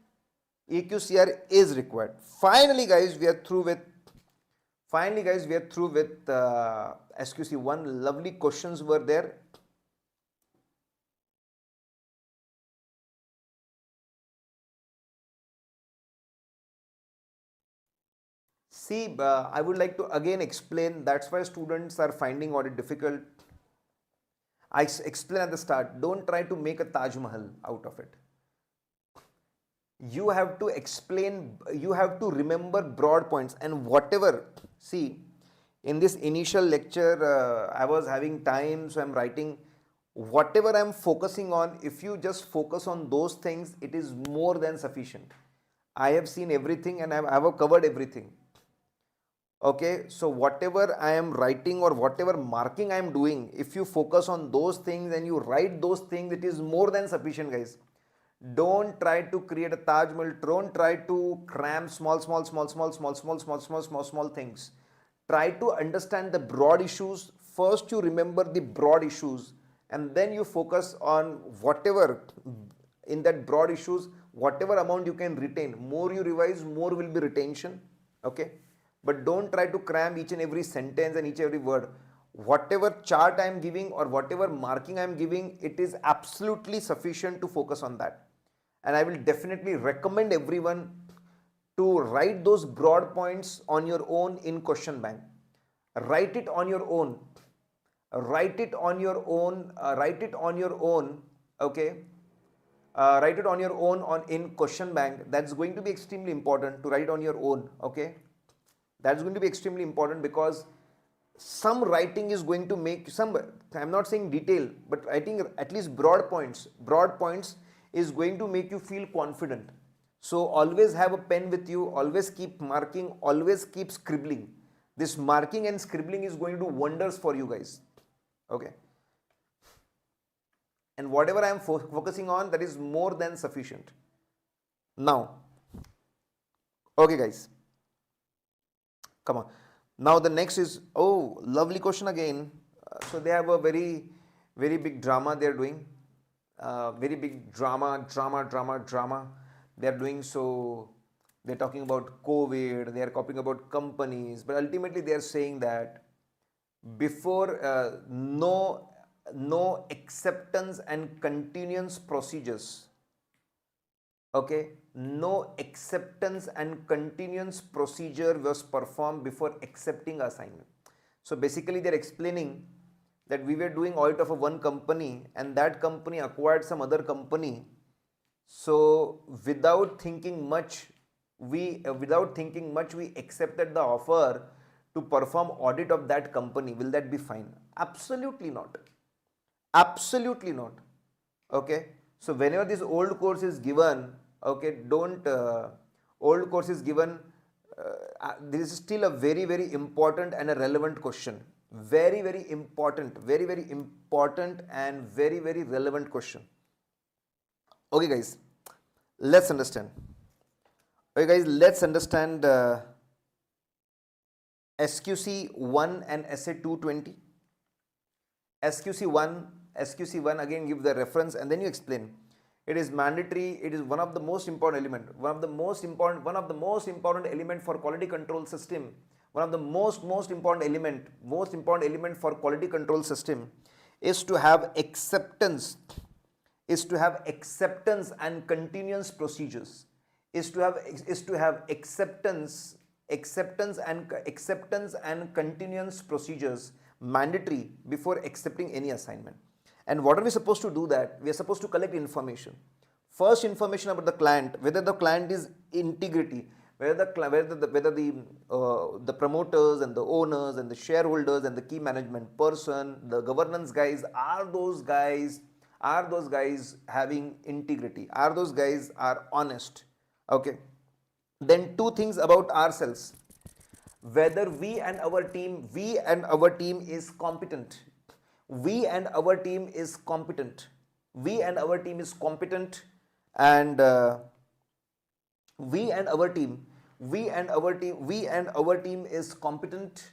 EQCR is required. Finally, guys, we are through with SQC 1. Lovely questions were there. See, I would like to again explain, that's why students are finding audit difficult. I explain at the start, don't try to make a Taj Mahal out of it. You have to explain, you have to remember broad points, and whatever, see, in this initial lecture, I was having time, so I'm writing whatever I'm focusing on. If you just focus on those things, it is more than sufficient. I have seen everything and I have covered everything. Okay, so whatever I am writing or whatever marking I am doing, if you focus on those things and you write those things, it is more than sufficient, guys. Don't try to create a Taj Mahal. Don't try to cram small things. Try to understand the broad issues. First, you remember the broad issues, and then you focus on whatever in that broad issues, whatever amount you can retain. More you revise, more will be retention. Okay. But don't try to cram each and every sentence and each and every word. Whatever chart I am giving or whatever marking I am giving, it is absolutely sufficient to focus on that. And I will definitely recommend everyone to write those broad points on your own in question bank. Write it on your own. Write it on your own. Write it on your own. Okay. Write it on your own in question bank. That's going to be extremely important to write on your own. Okay. That's going to be extremely important, because some writing is going to make some, I'm not saying detail, but writing at least broad points is going to make you feel confident. So always have a pen with you, always keep marking, always keep scribbling. This marking and scribbling is going to do wonders for you guys. Okay. And whatever I am focusing on, that is more than sufficient. Now, okay guys. Come on. Now the next is, oh, lovely question again. So they have a very big drama they are doing. Very big drama. They are doing, so they're talking about COVID, they are talking about companies, but ultimately they are saying that before no acceptance and continuance procedures. Okay, no acceptance and continuance procedure was performed before accepting assignment. So basically they're explaining that we were doing audit of one company and that company acquired some other company. So without thinking much, we accepted the offer to perform audit of that company. Will that be fine? Absolutely not. Absolutely not. Okay. So whenever this old course is given, okay, old course is given, this is still a very important and a relevant question. Very important and very relevant question. Okay guys, let's understand. Okay guys, let's understand SQC 1 and SA 220. SQC 1 again, give the reference and then you explain. It is mandatory. It is one of the most important element. One of the most important element for quality control system. One of the most important element for quality control system is to have acceptance. And continuance procedures. is to have acceptance and continuance procedures mandatory before accepting any assignment. And what are we supposed to do? That we are supposed to collect information. First, information about the client, whether the client is integrity, whether the promoters and the owners and the shareholders and the key management person, the governance guys, are those guys having integrity, are those guys are honest. Okay. Then two things about ourselves: whether we and our team is competent. We and our team is competent. We and our team is competent, and we and our team is competent,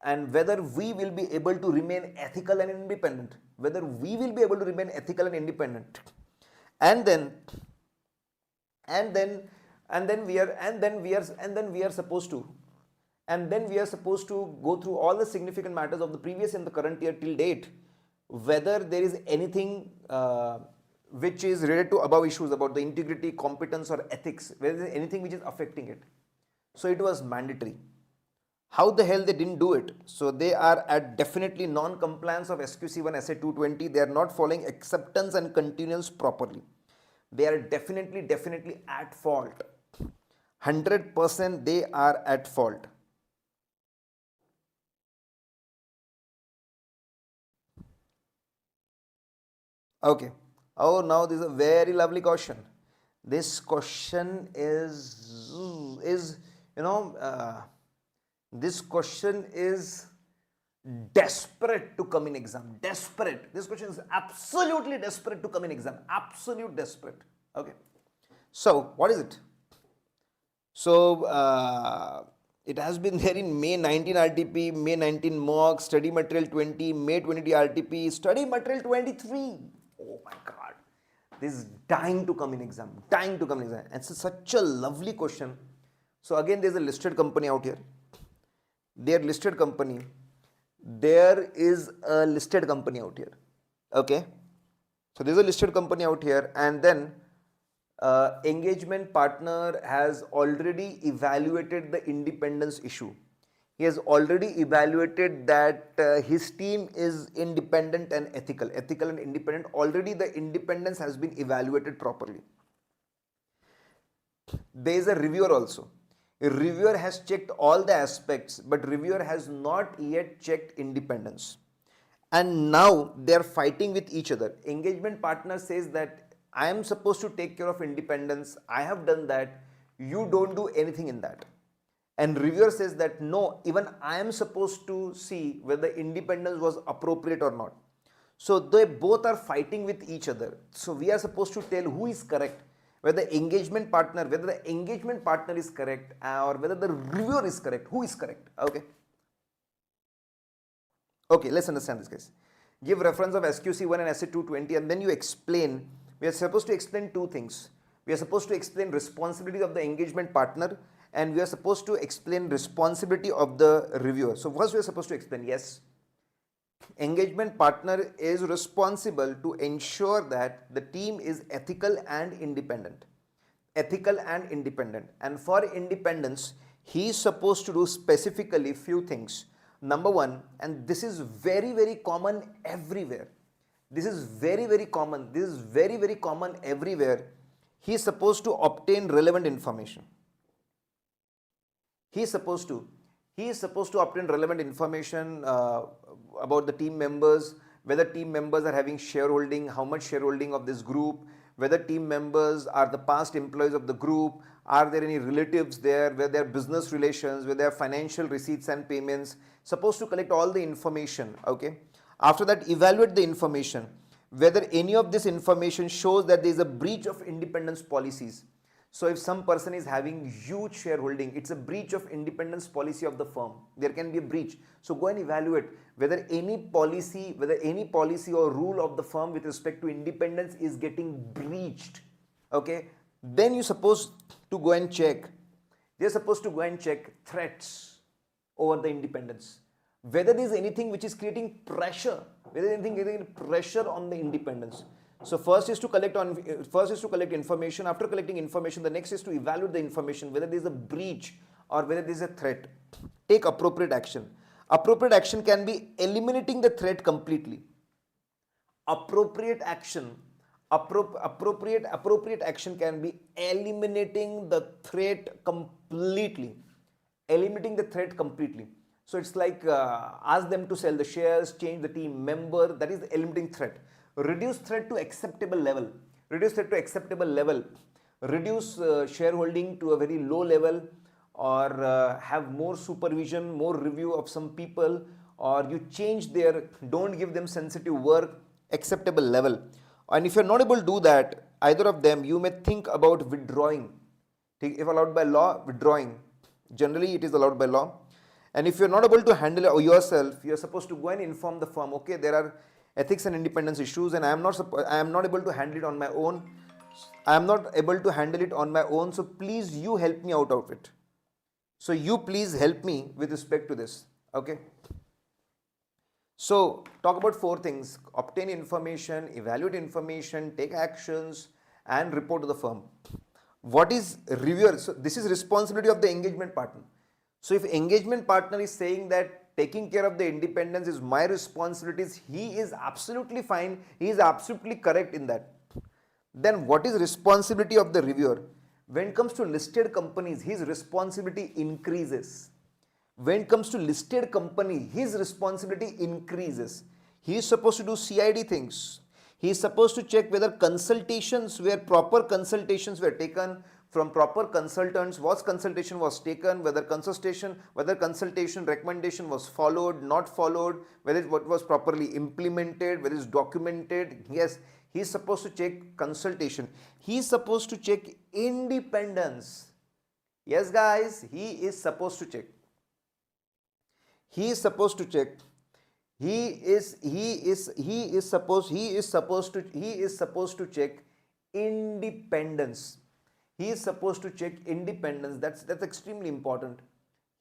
and whether we will be able to remain ethical and independent. Whether we will be able to remain ethical and independent, and then we are supposed to go through all the significant matters of the previous and the current year till date, whether there is anything which is related to above issues about the integrity, competence or ethics, whether there is anything which is affecting it. So it was mandatory. How the hell they didn't do it? So they are at definitely non-compliance of SQC1 SA 220. They are not following acceptance and continuance properly. They are definitely at fault. 100% they are at fault. Okay. Oh, now this is a very lovely question. This question is this question is desperate to come in exam. Desperate. This question is absolutely desperate to come in exam. Absolute desperate. Okay. So what is it? So it has been there in May 19 RTP, May 19 mock, study material 20, May 20 RTP, study material 23. Oh my God. This is dying to come in exam. Dying to come in exam. It's such a lovely question. So again, there's a listed company out here. Their listed company. There is a listed company out here. Okay. So there's a listed company out here, and then engagement partner has already evaluated the independence issue. He has already evaluated that his team is independent and ethical and independent. Already the independence has been evaluated properly. There is a reviewer also. A reviewer has checked all the aspects, but reviewer has not yet checked independence. And now they are fighting with each other. Engagement partner says that I am supposed to take care of independence. I have done that. You don't do anything in that. And reviewer says that no, even I am supposed to see whether independence was appropriate or not. So they both are fighting with each other. So we are supposed to tell who is correct, whether the engagement partner is correct or whether the reviewer is correct. Who is correct? Okay. Okay, let's understand this, guys. Give reference of SQC1 and SA 220, and then you explain. We are supposed to explain two things. We are supposed to explain responsibility of the engagement partner, and we are supposed to explain responsibility of the reviewer. So first we are supposed to explain, yes, engagement partner is responsible to ensure that the team is ethical and independent. And for independence, he is supposed to do specifically few things. Number one, and this is very common everywhere. This is very common everywhere. He is supposed to obtain relevant information. He is supposed to obtain relevant information about the team members, whether team members are having shareholding, how much shareholding of this group, whether team members are the past employees of the group, are there any relatives there, whether there are business relations, whether there are financial receipts and payments. Supposed to collect all the information. Okay. After that, evaluate the information, whether any of this information shows that there is a breach of independence policies. So if some person is having huge shareholding, it's a breach of independence policy of the firm. There can be a breach. So go and evaluate whether any policy or rule of the firm with respect to independence is getting breached. Okay. Then you're supposed to go and check. They're supposed to go and check threats over the independence. Whether there is anything which is creating pressure, on the independence. So first is to collect information. After collecting information, the next is to evaluate the information, whether there is a breach or whether there is a threat. Take appropriate action. Appropriate action can be eliminating the threat completely. Appropriate action appropriate action can be eliminating the threat completely. So it's like ask them to sell the shares, change the team member. That is the eliminating threat. Reduce threat to acceptable level. Reduce shareholding to a very low level, or have more supervision, more review of some people, or you change their, don't give them sensitive work, acceptable level. And if you're not able to do that, either of them, you may think about withdrawing. If allowed by law, withdrawing. Generally, it is allowed by law. And if you're not able to handle it yourself, you're supposed to go and inform the firm, okay, there are ethics and independence issues, and I am not able to handle it on my own. So please, you help me out of it. So you please help me with respect to this. Okay. So talk about 4 things: obtain information, evaluate information, take actions, and report to the firm. What is reviewer? So this is responsibility of the engagement partner. So if engagement partner is saying that taking care of the independence is my responsibilities, he is absolutely fine, he is absolutely correct in that. Then what is responsibility of the reviewer? When it comes to listed companies, his responsibility increases. When it comes to listed company, his responsibility increases. He is supposed to do CID things. He is supposed to check whether proper consultations were taken from proper consultants, what consultation was taken, whether consultation recommendation was followed, not followed, whether it was properly implemented, whether it's documented. Yes, he is supposed to check consultation. He is supposed to check independence. Yes, guys, he is supposed to check. He is supposed to check. He is supposed to check independence. He is supposed to check independence. That's extremely important.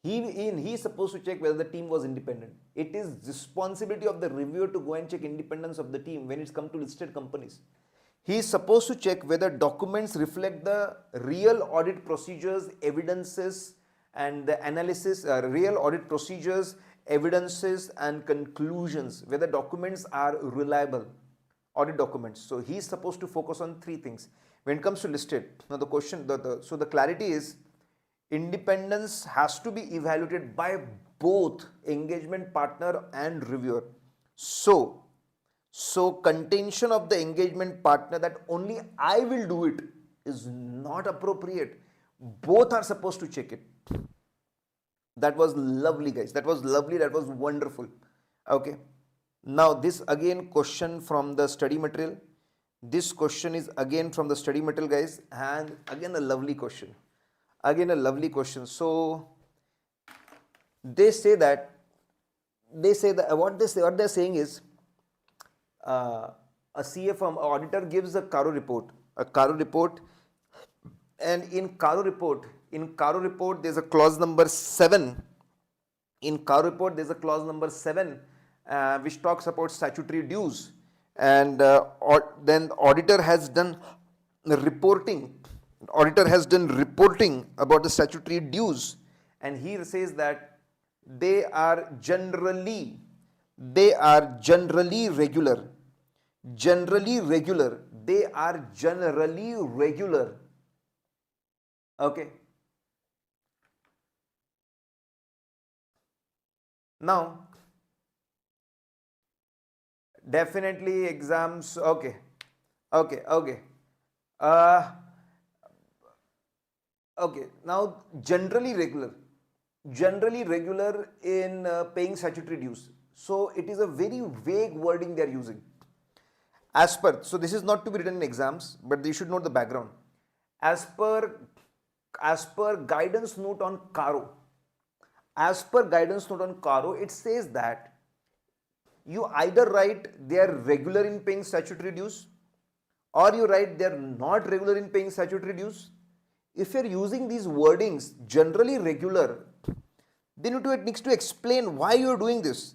He is supposed to check whether the team was independent. It is responsibility of the reviewer to go and check independence of the team when it's come to listed companies. He is supposed to check whether documents reflect the real audit procedures, evidences, and the analysis, real audit procedures, evidences, and conclusions, whether documents are reliable, audit documents. So he is supposed to focus on 3 things when it comes to listed. Now the question, so the clarity is, independence has to be evaluated by both engagement partner and reviewer. So contention of the engagement partner that only I will do it is not appropriate. Both are supposed to check it. That was lovely, guys. That was lovely. That was wonderful. Okay. Now this again question from the study material. This question is again from the study material, guys, and again a lovely question. So they say that what they're saying is, a CA firm auditor gives a Caro report, and in Caro report there's a clause number 7. In Caro report there's a clause number 7 which talks about statutory dues, and then auditor has done reporting about the statutory dues, and he says that they are generally regular. Okay. Now definitely exams. Okay. Now generally regular in paying statutory dues. So it is a very vague wording they are using. So this is not to be written in exams, but you should know the background. As per guidance note on Caro, it says that you either write they are regular in paying statutory dues, or you write they are not regular in paying statutory dues. If you are using these wordings, generally regular, then you need to explain why you are doing this.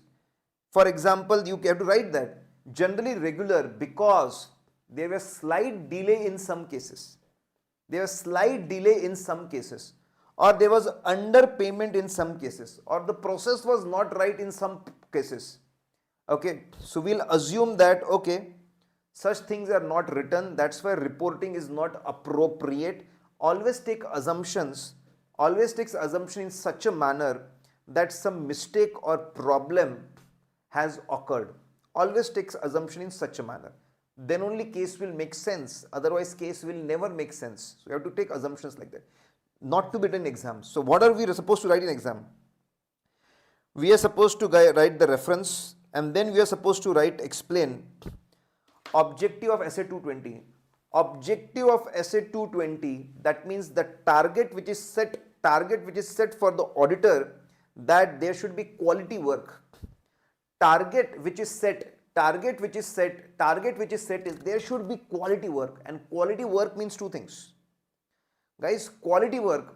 For example, you have to write that generally regular because there was slight delay in some cases. There was slight delay in some cases, or there was underpayment in some cases, or the process was not right in some cases. Okay, so we'll assume that, okay, such things are not written, that's why reporting is not appropriate. Always take assumptions, always takes assumption in such a manner that some mistake or problem has occurred. Always takes assumption in such a manner. Then only case will make sense. Otherwise, case will never make sense. So you have to take assumptions like that. Not to be done in exam. So what are we supposed to write in exam? We are supposed to write the reference, and then we are supposed to explain objective of essay 220. Objective of essay 220, that means the target which is set for the auditor, that there should be quality work. Target which is set is there should be quality work, and quality work means two things. Guys, quality work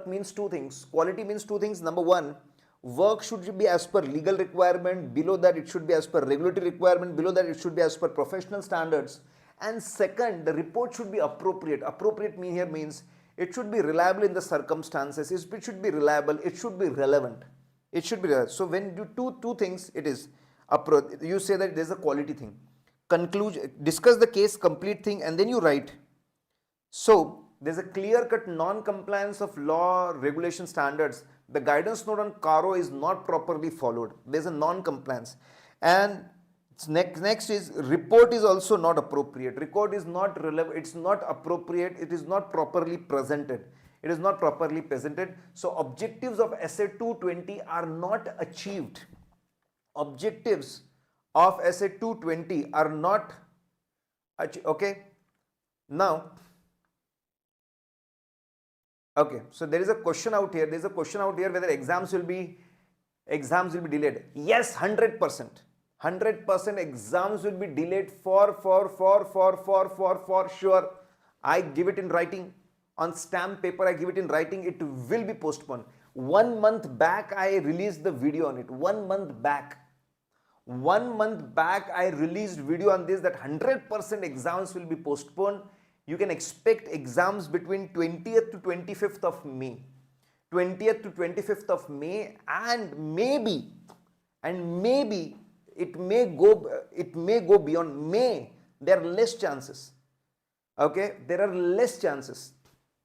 means two things. Quality means two things. Number one, work should be as per legal requirement. Below that, it should be as per regulatory requirement. Below that, it should be as per professional standards. And second, the report should be appropriate. Appropriate means it should be reliable in the circumstances. It should be reliable. It should be relevant. It should be relevant. So when you do two things, it is you say that there is a quality thing. Conclusion, discuss the case, complete thing, and then you write. So there's a clear-cut non-compliance of law, regulation, standards. The guidance note on CARO is not properly followed. There's a non-compliance. And next is report is also not appropriate. Record is not relevant. It's not appropriate. It is not properly presented. It is not properly presented. So objectives of essay 220 are not achieved. Objectives of essay 220 are not achieved. Okay. Now, okay, so there is a question out here. There is a question out here whether exams will be delayed. Yes, 100%. 100% exams will be delayed for sure. I give it in writing. On stamp paper, I give it in writing. It will be postponed. 1 month back, I released the video on it. 1 month back. 1 month back, I released video on this, that 100% exams will be postponed. You can expect exams between 20th to 25th of May. 20th to 25th of May, and maybe it may go beyond May. There are less chances. Okay, there are less chances.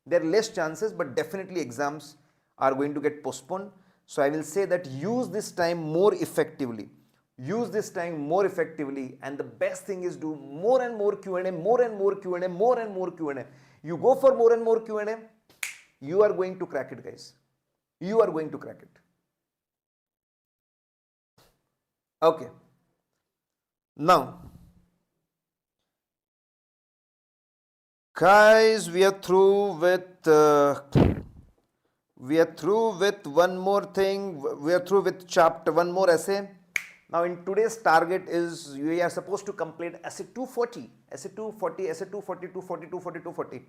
But definitely exams are going to get postponed. So I will say that use this time more effectively. Use this time more effectively, and the best thing is do more and more Q&A, more and more Q&A, more and more Q&A. You go for more and more Q&A, you are going to crack it, guys. You are going to crack it. Okay. Now, guys, we are through with one more thing. We are through with chapter, one more essay. Now, in today's target is we are supposed to complete essay 240, essay 240, essay 240, 240, 240, 240.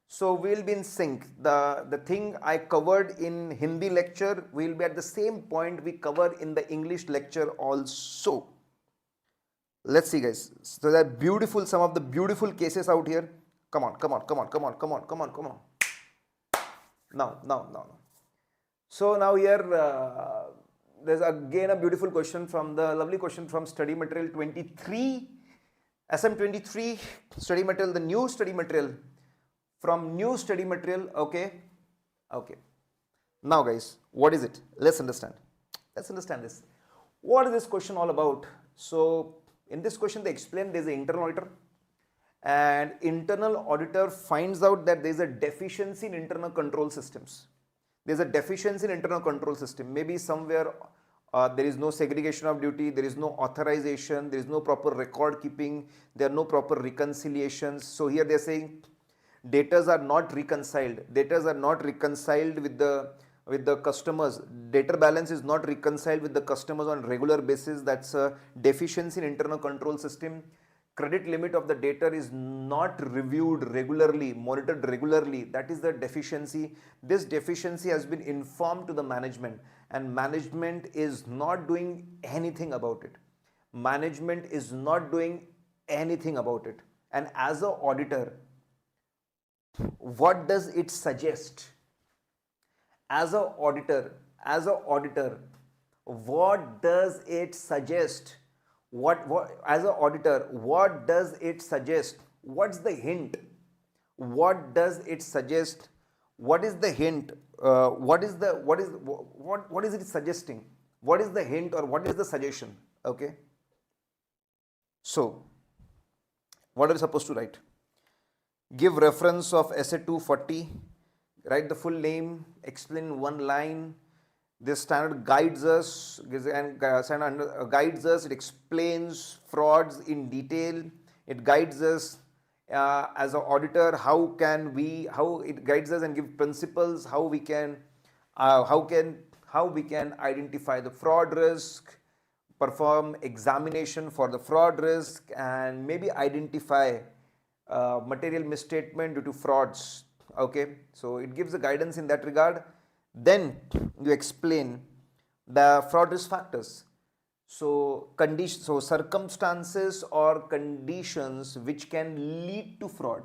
So we will be in sync. The thing I covered in Hindi lecture will be at the same point we cover in the English lecture also. Let's see, guys. So there are beautiful, some of the beautiful cases out here. Come on. Now. So now here there's again a beautiful question from the lovely question from study material 23, SM23 study material, the new study material, from new study material. Okay. Now, guys, what is it? Let's understand this. What is this question all about? So in this question they explain there's an internal auditor, and internal auditor finds out that there's a deficiency in internal control systems. There's a deficiency in internal control system. Maybe somewhere there is no segregation of duty, there is no authorization, there is no proper record keeping, there are no proper reconciliations. So here they are saying datas are not reconciled. Datas are not reconciled with the customers. Data balance is not reconciled with the customers on regular basis. That's a deficiency in internal control system. Credit limit of the debtor is not reviewed regularly, monitored regularly. That is the deficiency. This deficiency has been informed to the management, and management is not doing anything about it. Management is not doing anything about it. And as an auditor, what does it suggest? As an auditor, what does it suggest? What as an auditor, what does it suggest? What's the hint? What does it suggest? What is the hint? What is it suggesting? What is the hint or what is the suggestion? Okay. So, what are we supposed to write? Give reference of essay 240, write the full name, explain one line. This standard guides us guides us. It explains frauds in detail. It guides us as an auditor how it guides us and give principles how we can identify the fraud risk, perform examination for the fraud risk, and maybe identify material misstatement due to frauds. Okay, so it gives a guidance in that regard. Then you explain the fraud risk factors. So circumstances or conditions which can lead to fraud,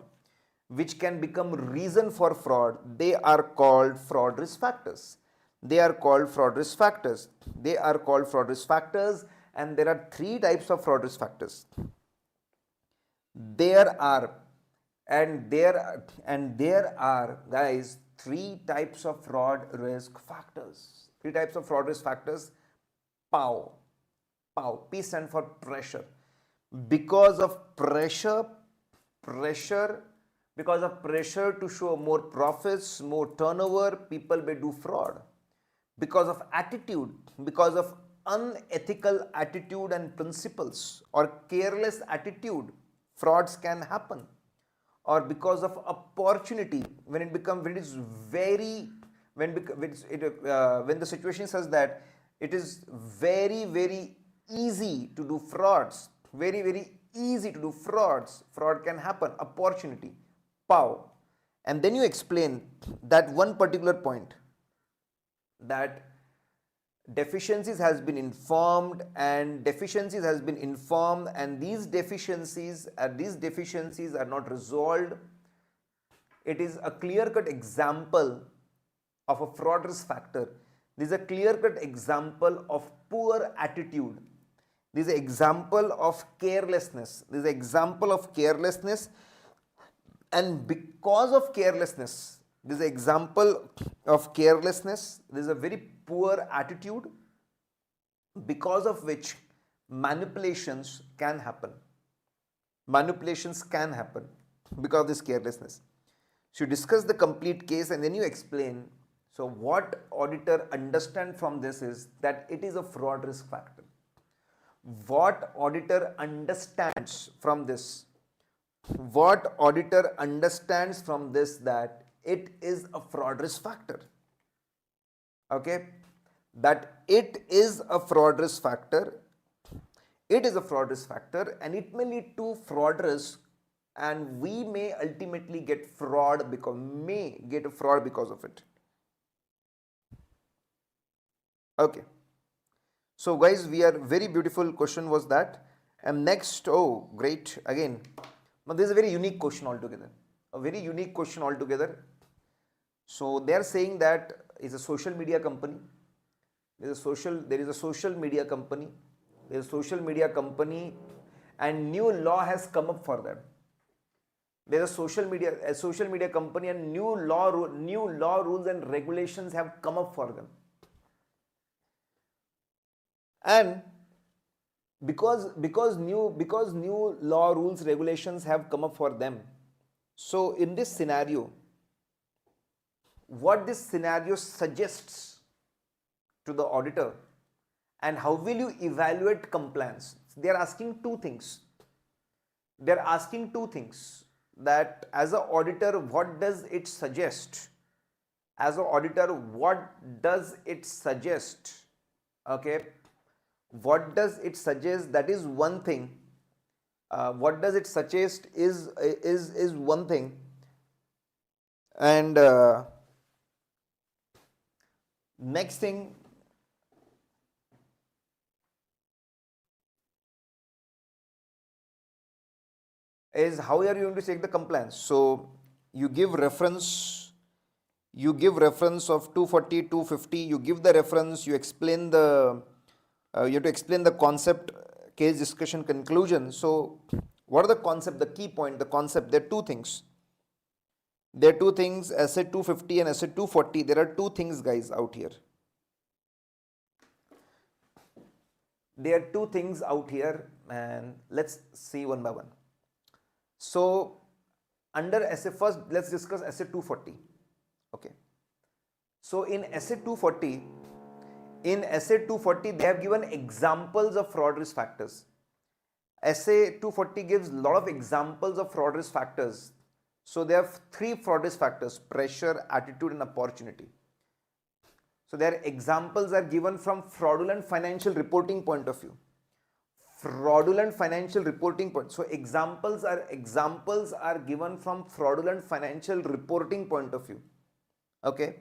which can become reason for fraud, they are called fraud risk factors. They are called fraud risk factors. They are called fraud risk factors, and there are three types of fraud risk factors. There are guys three types of fraud risk factors. Three types of fraud risk factors. POW. P stands for pressure. Because of pressure to show more profits, more turnover, people may do fraud. Because of attitude, because of unethical attitude and principles or careless attitude, frauds can happen. Or because of opportunity, when the situation says that it is very easy to do frauds, very easy to do frauds, fraud can happen, opportunity, POW. And then you explain that one particular point, that deficiencies has been informed and these deficiencies are not resolved. It is a clear-cut example of a fraud risk factor. This is a clear-cut example of poor attitude. This is an example of carelessness. And because of carelessness, this is an example of carelessness. This is a very poor attitude, because of which manipulations can happen. Manipulations can happen because of this carelessness. So you discuss the complete case and then you explain. So what auditor understand from this is that it is a fraud risk factor. What auditor understands from this? What auditor understands from this that it is a fraud risk factor. Okay, that it is a fraud risk factor. It is a fraud risk factor and it may lead to fraud risk, and we may ultimately get fraud because of it. Okay. So guys, we are very beautiful question was that. And next, oh great, again, now this is a very unique question altogether. A very unique question altogether. So they are saying that is a social media company. There is a social media company. There is a social media company, and new law has come up for them. There is a social media company, and new law rules and regulations have come up for them. And because new law rules regulations have come up for them, so in this scenario, what this scenario suggests to the auditor, and how will you evaluate compliance? They are asking two things. That as an auditor, what does it suggest? As an auditor, what does it suggest? Okay, what does it suggest? That is one thing. What does it suggest is one thing, and next thing, is how are you going to check the compliance? So you give reference, of 240, 250, you give the reference, you explain the, you have to explain the concept, case discussion, conclusion. So what are the concept, the key point, the concept? There are two things. There are two things, essay 250 and essay 240. There are two things, guys, out here. There are two things out here, and let's see one by one. So under essay, first let's discuss essay 240. Okay. So in essay 240, they have given examples of fraud risk factors. Essay 240 gives a lot of examples of fraud risk factors. So there are three fraud risk factors: pressure, attitude, and opportunity. So their examples are given from fraudulent financial reporting point of view. Fraudulent financial reporting point. So examples are given from fraudulent financial reporting point of view. Okay.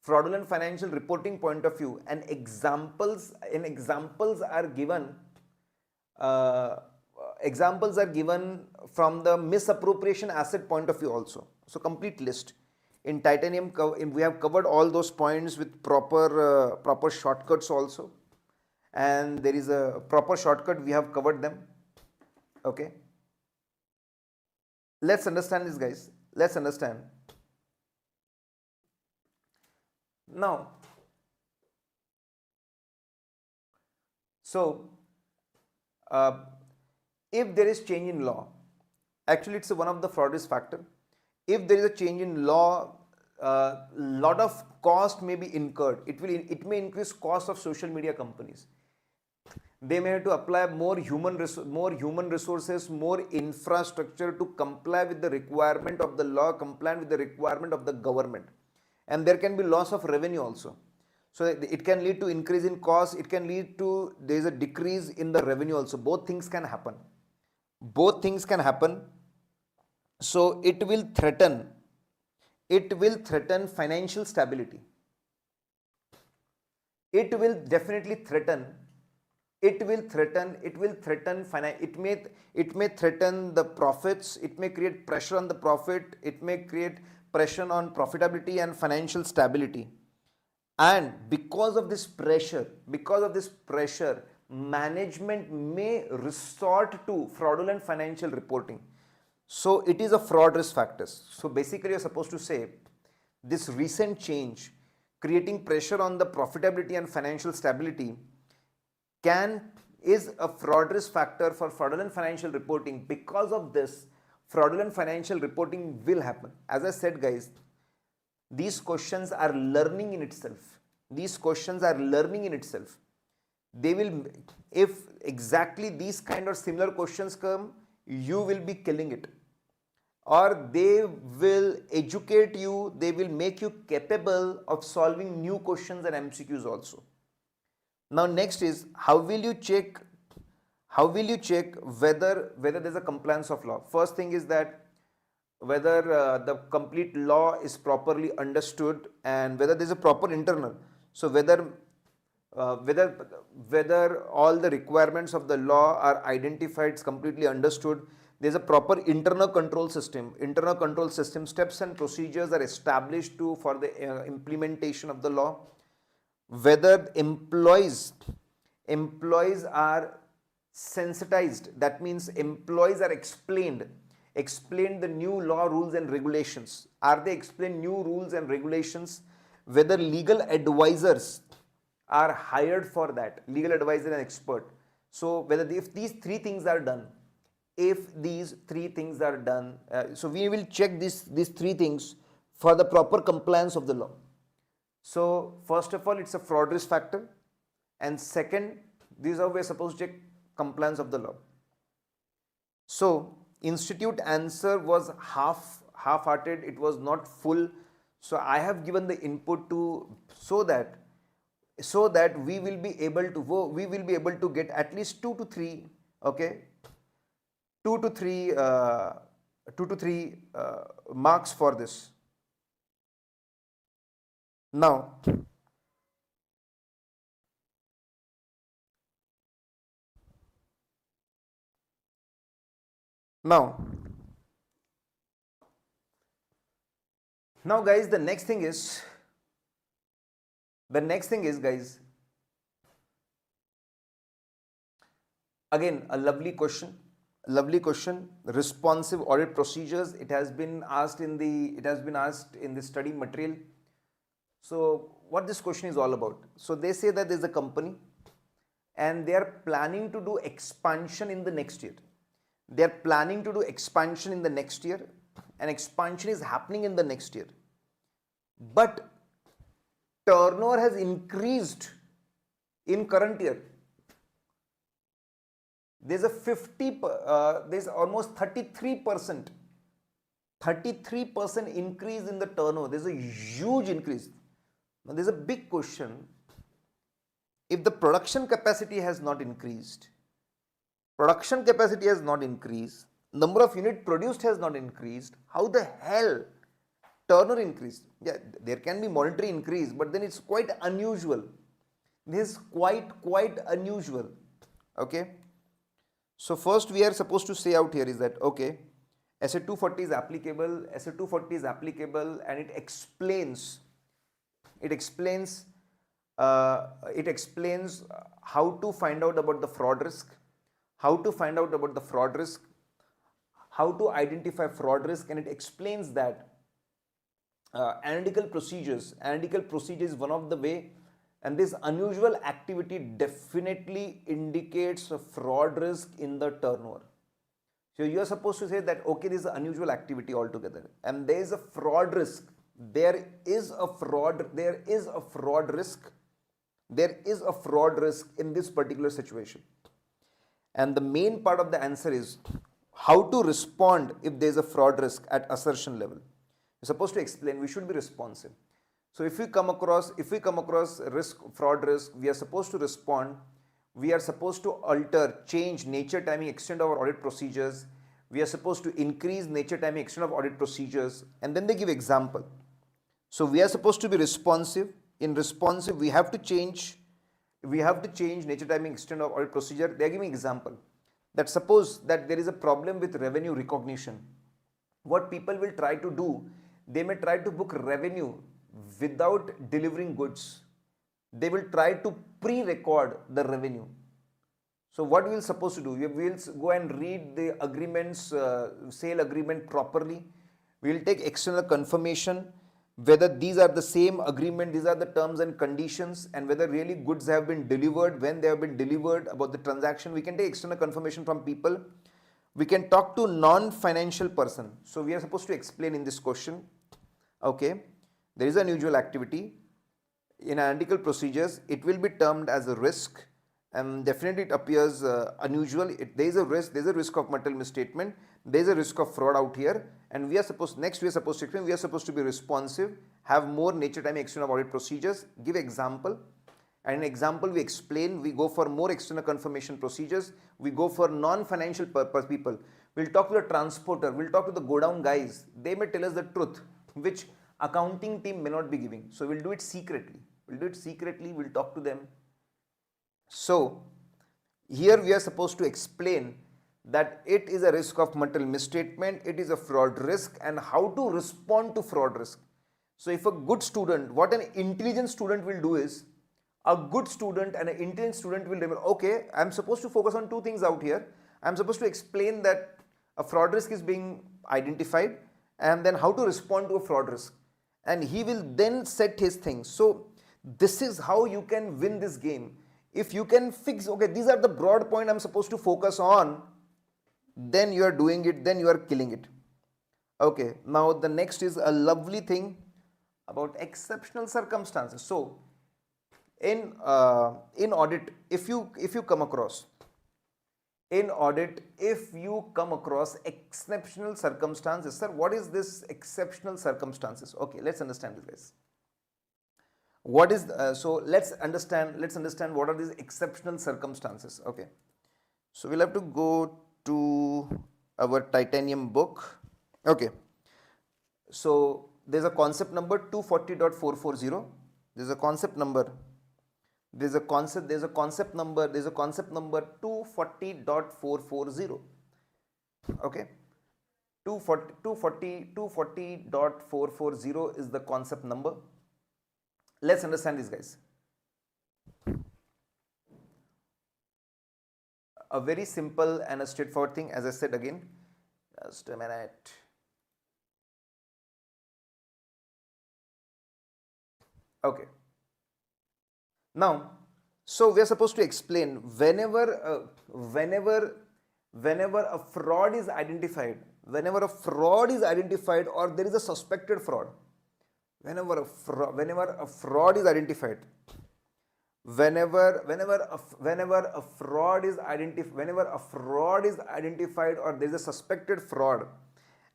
Fraudulent financial reporting point of view, and examples are given. Examples are given from the misappropriation asset point of view also. So complete list. In titanium, we have covered all those points with proper shortcuts also, and there is a proper shortcut, we have covered them. Okay, let's understand this, guys. Let's understand now. So if there is change in law, actually it's one of the fraud risk factor. If there is a change in law, lot of cost may be incurred. It may increase cost of social media companies. They may have to apply more human resources, more infrastructure to comply with the requirement of the law, comply with the requirement of the government, and there can be loss of revenue also. So it can lead to increase in cost. It can lead to there is a decrease in the revenue also. Both things can happen. Both things can happen. So it will threaten financial stability. It will definitely threaten. It may threaten the profits. It may create pressure on the profit. It may create pressure on profitability and financial stability. And because of this pressure, management may resort to fraudulent financial reporting. So it is a fraud risk factors. So basically you're supposed to say this recent change creating pressure on the profitability and financial stability is a fraud risk factor for fraudulent financial reporting. Because of this, fraudulent financial reporting will happen. As I said, guys, these questions are learning in itself. They will, if exactly these kind of similar questions come, you will be killing it. Or they will educate you, they will make you capable of solving new questions and MCQs also. Now next is, how will you check whether there is a compliance of law? First thing is that whether the complete law is properly understood and whether there is a proper internal. So whether all the requirements of the law are identified, completely understood. There is a proper internal control system. Steps and procedures are established for the implementation of the law. Whether employees are sensitized, that means employees are explained the new law, rules and regulations. Are they explained new rules and regulations? Whether legal advisors are hired for that, legal advisor and expert. So if these three things are done, so we will check these three things for the proper compliance of the law. So first of all, it's a fraud risk factor, and second, these are we are supposed to check compliance of the law. So institute answer was half-hearted, it was not full. So I have given the input so that we will be able to get at least 2 to 3, okay, 2 to 3 marks for this. Now Now guys, the next thing is guys, again a lovely question. Responsive audit procedures, it has been asked in the study material. So what this question is all about? So they say that there's a company and they are planning to do expansion in the next year. And expansion is happening in the next year. But turnover has increased in current year. There's there's almost 33% increase in the turnover. There's a huge increase. Now there's a big question. If the production capacity has not increased, number of unit produced has not increased, how the hell turnover increased? Yeah, there can be monetary increase, but then it's quite unusual. This is quite unusual. Okay. So first we are supposed to say out here is that, okay, SA 240 is applicable, and it explains how to find out about the fraud risk, how to identify fraud risk, and it explains that analytical procedures is one of the way, and this unusual activity definitely indicates a fraud risk in the turnover. So you are supposed to say that, okay, this is an unusual activity altogether, and there is a fraud risk. There is a fraud risk in this particular situation. And the main part of the answer is how to respond if there is a fraud risk at assertion level. You're supposed to explain, we should be responsive. So if we come across fraud risk, we are supposed to respond. We are supposed to alter, change nature, timing, extent of our audit procedures. We are supposed to increase nature, timing, extent of audit procedures, and then they give example. So we are supposed to be responsive. In responsive, we have to change nature, timing, extent of audit procedure. They are giving example that suppose that there is a problem with revenue recognition. What people will try to do, they may try to book revenue without delivering goods. They will try to pre-record the revenue. So what we will supposed to do? We will go and read the agreements, sale agreement properly. We will take external confirmation whether these are the same agreement, these are the terms and conditions, and whether really goods have been delivered, when they have been delivered, about the transaction. We can take external confirmation from people. We can talk to non-financial person. So we are supposed to explain in this question, okay, there is an unusual activity. In analytical procedures, it will be termed as a risk, and definitely it appears unusual. There is a risk of material misstatement, there is a risk of fraud out here, and we are supposed to explain, we are supposed to be responsive, have more nature, time, extent of audit procedures, give example, and in example we explain, we go for more external confirmation procedures, we go for non-financial purpose people, we'll talk to the transporter, we'll talk to the go down guys, they may tell us the truth, which accounting team may not be giving. So we'll do it secretly. We'll talk to them. So here we are supposed to explain that it is a risk of material misstatement, it is a fraud risk, and how to respond to fraud risk. So if a good student, what an intelligent student will do is, a good student and an intelligent student will remember, okay, I'm supposed to focus on two things out here. I'm supposed to explain that a fraud risk is being identified, and then how to respond to a fraud risk. And he will then set his things. So this is how you can win this game. If you can fix, okay, these are the broad point I'm supposed to focus on, then you are doing it, then you are killing it. Okay, now the next is a lovely thing about exceptional circumstances. So in audit, if you come across exceptional circumstances, sir, what is this exceptional circumstances? Okay, let's understand this, guys. What is so let's understand what are these exceptional circumstances. Okay, so we'll have to go to our titanium book. Okay, so there's a concept number 240.440. There's a concept number 240.440. Okay, 240.440 is the concept number. Let's understand this, guys. A very simple and a straightforward thing, as I said again. Just a minute. Okay. Now, so we are supposed to explain whenever a fraud is identified, or there is a suspected fraud, whenever a fraud is identified, whenever a fraud is identified or there is a suspected fraud,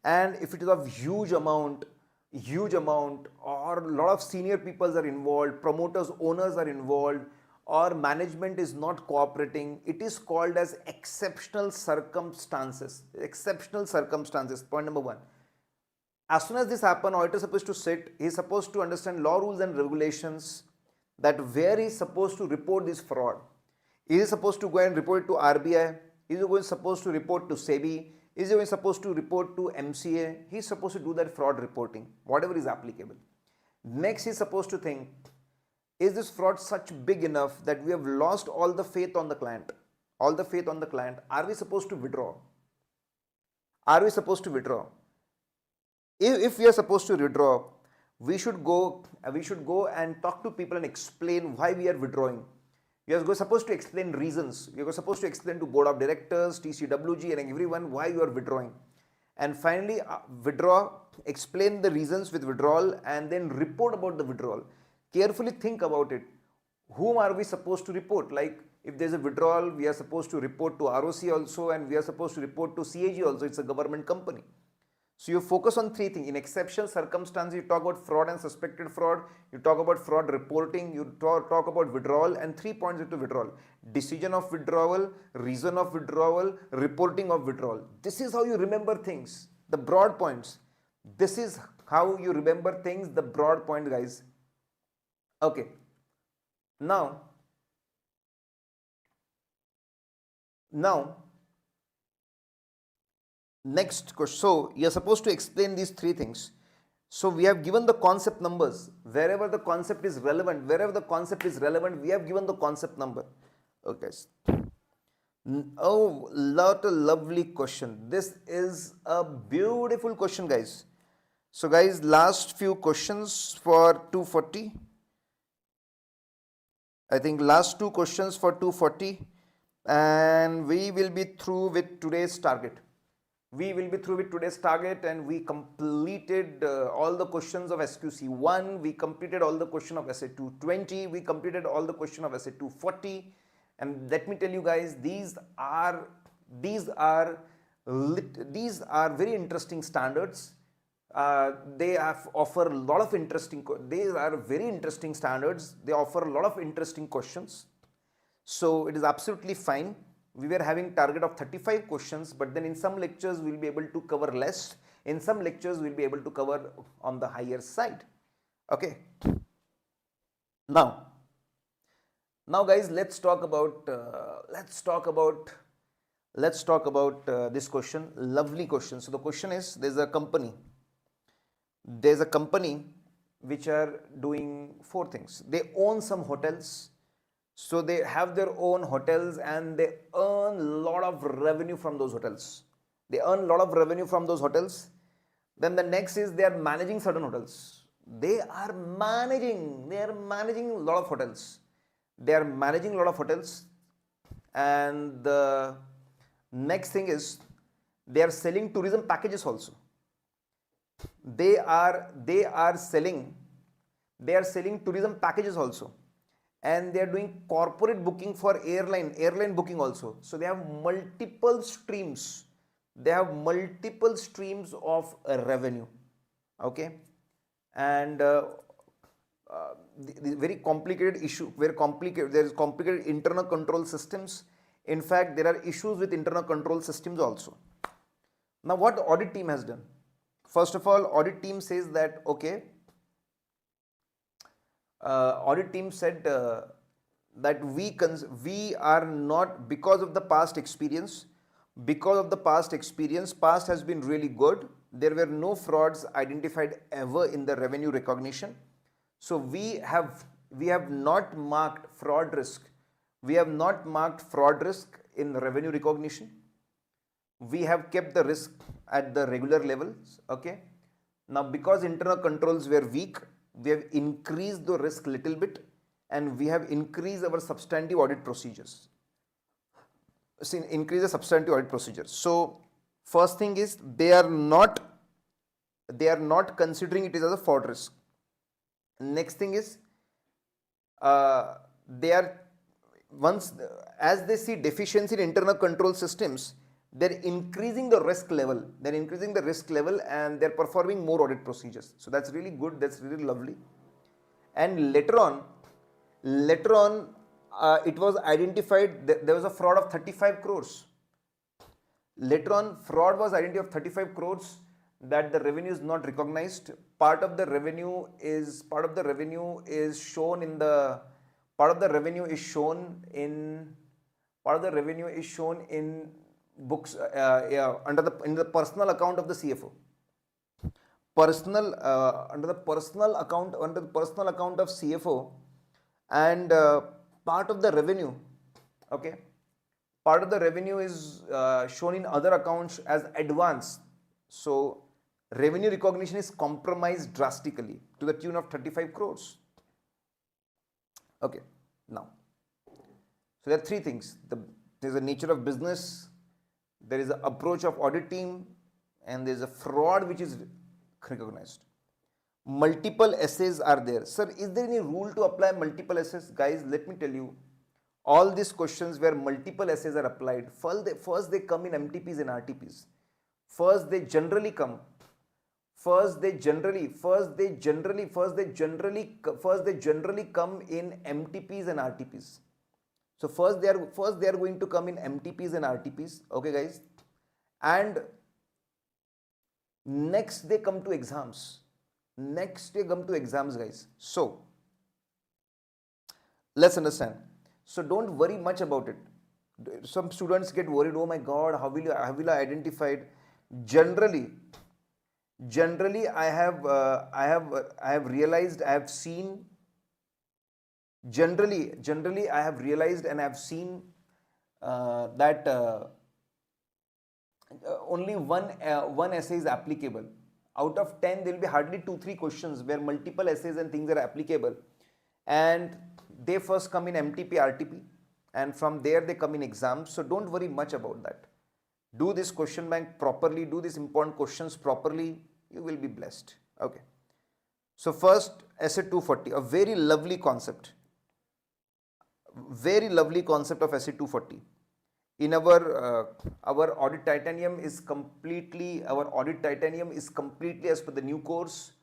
and if it is of huge amount, or a lot of senior people are involved, promoters, owners are involved, or management is not cooperating, it is called as exceptional circumstances. Point number one. As soon as this happens, auditor is supposed to sit, he is supposed to understand law, rules and regulations, that where he is supposed to report this fraud. Is he supposed to go and report it to RBI? Is he supposed to report to SEBI? Is he supposed to report to MCA? He is supposed to do that fraud reporting, whatever is applicable. Next, he is supposed to think, is this fraud such big enough that we have lost all the faith on the client? Are we supposed to withdraw? If we are supposed to withdraw, we should go and talk to people and explain why we are withdrawing. You are supposed to explain reasons. You are supposed to explain to board of directors, TCWG and everyone why you are withdrawing. And finally, withdraw, explain the reasons with withdrawal, and then report about the withdrawal. Carefully think about it. Whom are we supposed to report? Like if there is a withdrawal, we are supposed to report to ROC also, and we are supposed to report to CAG also. It's a government company. So you focus on three things. In exceptional circumstances, you talk about fraud and suspected fraud, you talk about fraud reporting, you talk about withdrawal, and 3 points into withdrawal. Decision of withdrawal, reason of withdrawal, reporting of withdrawal. This is how you remember things, the broad points. This is how you remember things, the broad point, guys. Okay. Now, next question. So you are supposed to explain these three things. So we have given the concept numbers. Wherever the concept is relevant, we have given the concept number. Okay. Oh, lot of lovely question. This is a beautiful question, guys. So guys, last few questions for 240. I think last two questions for 240, and we will be through with today's target. And we completed all the questions of SQC1, we completed all the question of SA220, we completed all the question of SA240, and let me tell you guys, these are very interesting standards. They offer a lot of interesting, they are very interesting standards, they offer a lot of interesting questions. So it is absolutely fine. We were having target of 35 questions, but then in some lectures we will be able to cover less. In some lectures we will be able to cover on the higher side. Okay. Now guys, let's talk about this question. Lovely question. So the question is, there's a company which are doing four things. They own some hotels. So they have their own hotels and they earn a lot of revenue from those hotels. Then the next is they are managing certain hotels. They are managing a lot of hotels. And the next thing is they are selling tourism packages also. They are selling tourism packages also. And they are doing corporate booking for airline booking also. So they have multiple streams. Of revenue. Okay. And the very complicated issue, there is complicated internal control systems. In fact, there are issues with internal control systems also. Now what audit team has done? First of all, audit team says that, okay, audit team said that we are not, because of the past experience, Because of the past experience, past has been really good. There were no frauds identified ever in the revenue recognition. So we have not marked fraud risk. We have not marked fraud risk in revenue recognition. We have kept the risk at the regular levels. Okay. Now, because internal controls were weak, we have increased the risk little bit, and we have increased our substantive audit procedures. Increase the substantive audit procedures. So, first thing is they are not considering it as a fraud risk. Next thing is they are once as they see deficiency in internal control systems, they're increasing the risk level. They're increasing the risk level and they're performing more audit procedures. So that's really good. That's really lovely. And later on, it was identified that there was a fraud of 35 crores. Later on, fraud was identified of 35 crores that the revenue is not recognized. Part of the revenue is shown in the books in the personal account of the CFO. Under the personal account of CFO, and part of the revenue, okay, part of the revenue is shown in other accounts as advance. So revenue recognition is compromised drastically to the tune of 35 crores. Okay, now, so there are three things. There's a nature of business, there is an approach of audit team, and there's a fraud which is recognized. Multiple essays are there. Sir, is there any rule to apply multiple essays? Guys, let me tell you, all these questions where multiple essays are applied, first they come in MTPs and RTPs. First they generally come in MTPs and RTPs. So first they are going to come in MTPs and RTPs, okay guys, and next they come to exams. Guys. So let's understand. So don't worry much about it. Some students get worried. Oh my God, how will I identify it? Generally, I have realized. I have seen. Generally, I have realized and I have seen that only one essay is applicable. Out of 10, there will be hardly 2-3 questions where multiple essays and things are applicable, and they first come in MTP, RTP, and from there they come in exams. So don't worry much about that. Do this question bank properly, do these important questions properly, you will be blessed. Okay. So first, essay 240, a very lovely concept of essay 240. In our audit titanium is completely as per the new course,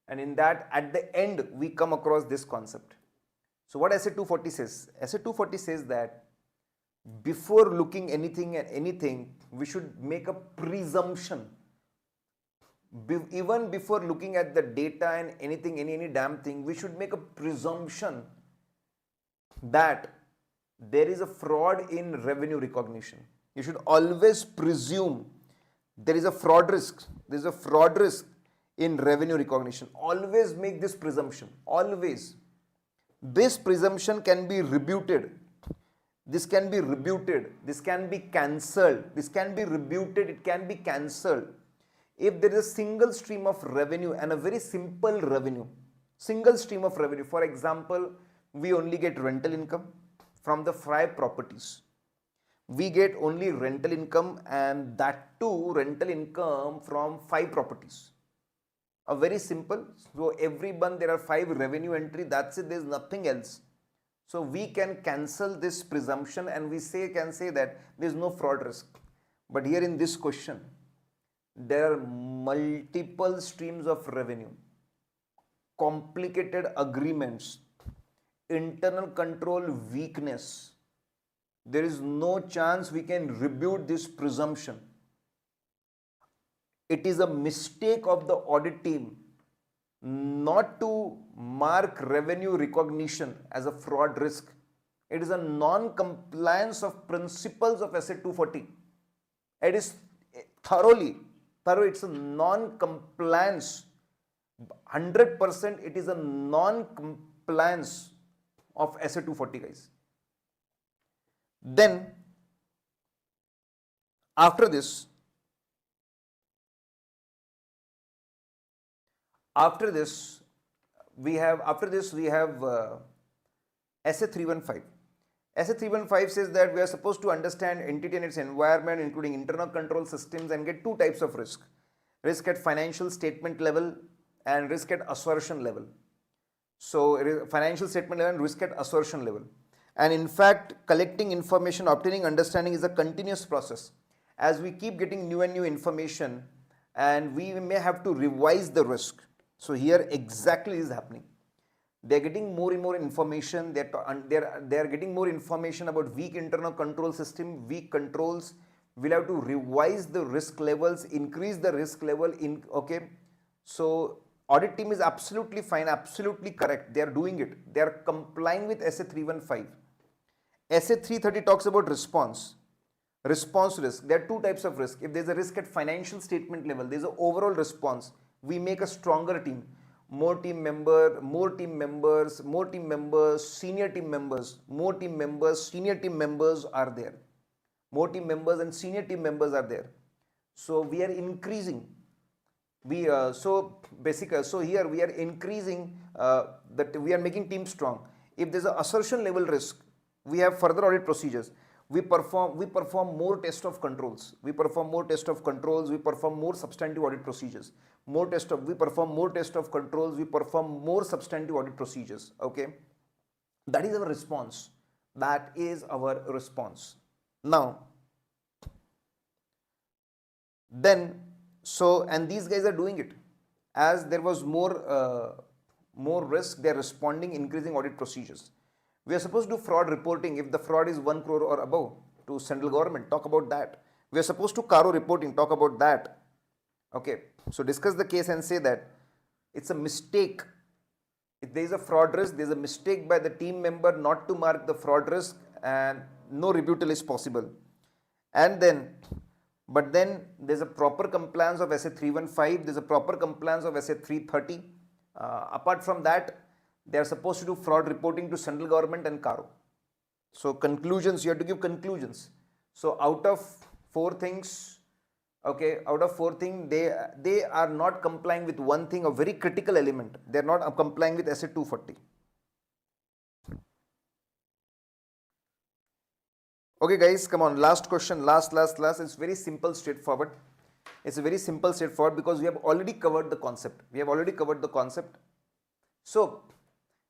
and in that at the end we come across this concept. So what essay 240 says? Essay 240 says that before looking anything, we should make a presumption. Even before looking at the data and anything, any damn thing, we should make a presumption that there is a fraud in revenue recognition. You should always presume there is a fraud risk. There is a fraud risk in revenue recognition. Always make this presumption. Always. This presumption can be rebuted. This can be rebuted. This can be cancelled. This can be rebuted. It can be cancelled. If there is a single stream of revenue and a very simple revenue, single stream of revenue, for example, we only get rental income from the 5 properties. We get only rental income, and that too rental income from 5 properties. A very simple. So every month there are 5 revenue entry. That's it. There is nothing else. So we can cancel this presumption and we can say that there is no fraud risk. But here in this question, there are multiple streams of revenue, complicated agreements, internal control weakness. There is no chance we can rebut this presumption. It is a mistake of the audit team not to mark revenue recognition as a fraud risk. It is a non-compliance of principles of essay 240. It is thorough, it's a non-compliance. 100% it is a non-compliance of SA 240, guys. Then after this we have SA 315. SA 315 says that we are supposed to understand entity and its environment, including internal control systems, and get two types of risk. Risk at financial statement level and risk at assertion level. So financial statement level and risk at assertion level. And in fact, collecting information, obtaining understanding is a continuous process. As we keep getting new and new information, and we may have to revise the risk. So here exactly is happening. They're getting more and more information. They're getting more information about weak internal control system, weak controls. We'll have to revise the risk levels, increase the risk level in, okay. So audit team is absolutely fine, absolutely correct. They are doing it. They are complying with SA 315. SA 330 talks about response risk. There are two types of risk. If there's a risk at financial statement level, there's an overall response. We make a stronger team. More team members, senior team members, more team members, senior team members are there. More team members and senior team members are there. So we are increasing. So here we are increasing that we are making teams strong. If there's an assertion level risk, we have further audit procedures. We perform more test of controls. We perform more substantive audit procedures. We perform more test of controls. We perform more substantive audit procedures. Okay, that is our response. Now, and these guys are doing it. As there was more risk, they are responding, increasing audit procedures. We are supposed to do fraud reporting if the fraud is 1 crore or above to central government. Talk about that. We are supposed to CARO reporting. Talk about that. Okay. So discuss the case and say that it's a mistake. If there is a fraud risk, there is a mistake by the team member not to mark the fraud risk, and no rebuttal is possible. But then there's a proper compliance of SA 315. There's a proper compliance of SA 330. Apart from that, they are supposed to do fraud reporting to central government and CARO. So conclusions, you have to give conclusions. So out of 4 things, okay, they are not complying with one thing, a very critical element. They are not complying with SA 240. Okay guys, come on, last question, last. It's very simple, straightforward. It's a very simple, straightforward because we have already covered the concept. So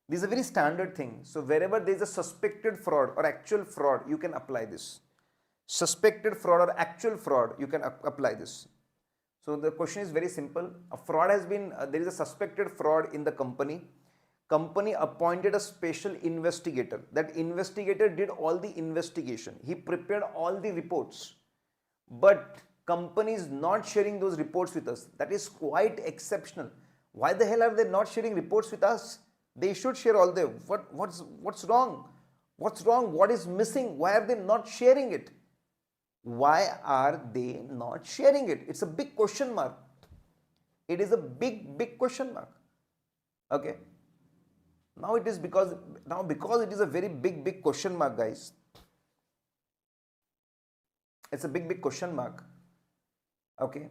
this is a very standard thing. So wherever there is a suspected fraud or actual fraud, you can apply this. Suspected fraud or actual fraud, you can apply this. So the question is very simple. A fraud has been, there is a suspected fraud in the company. Company appointed a special investigator. That investigator did all the investigation. He prepared all the reports. But company is not sharing those reports with us. That is quite exceptional. Why the hell are they not sharing reports with us? They should share all the, what's wrong? What's wrong? What is missing? Why are they not sharing it? Why are they not sharing it? It's a big question mark. It is a big question mark. Okay. Now it is because it is a very big question mark, guys. It's a big question mark. Okay.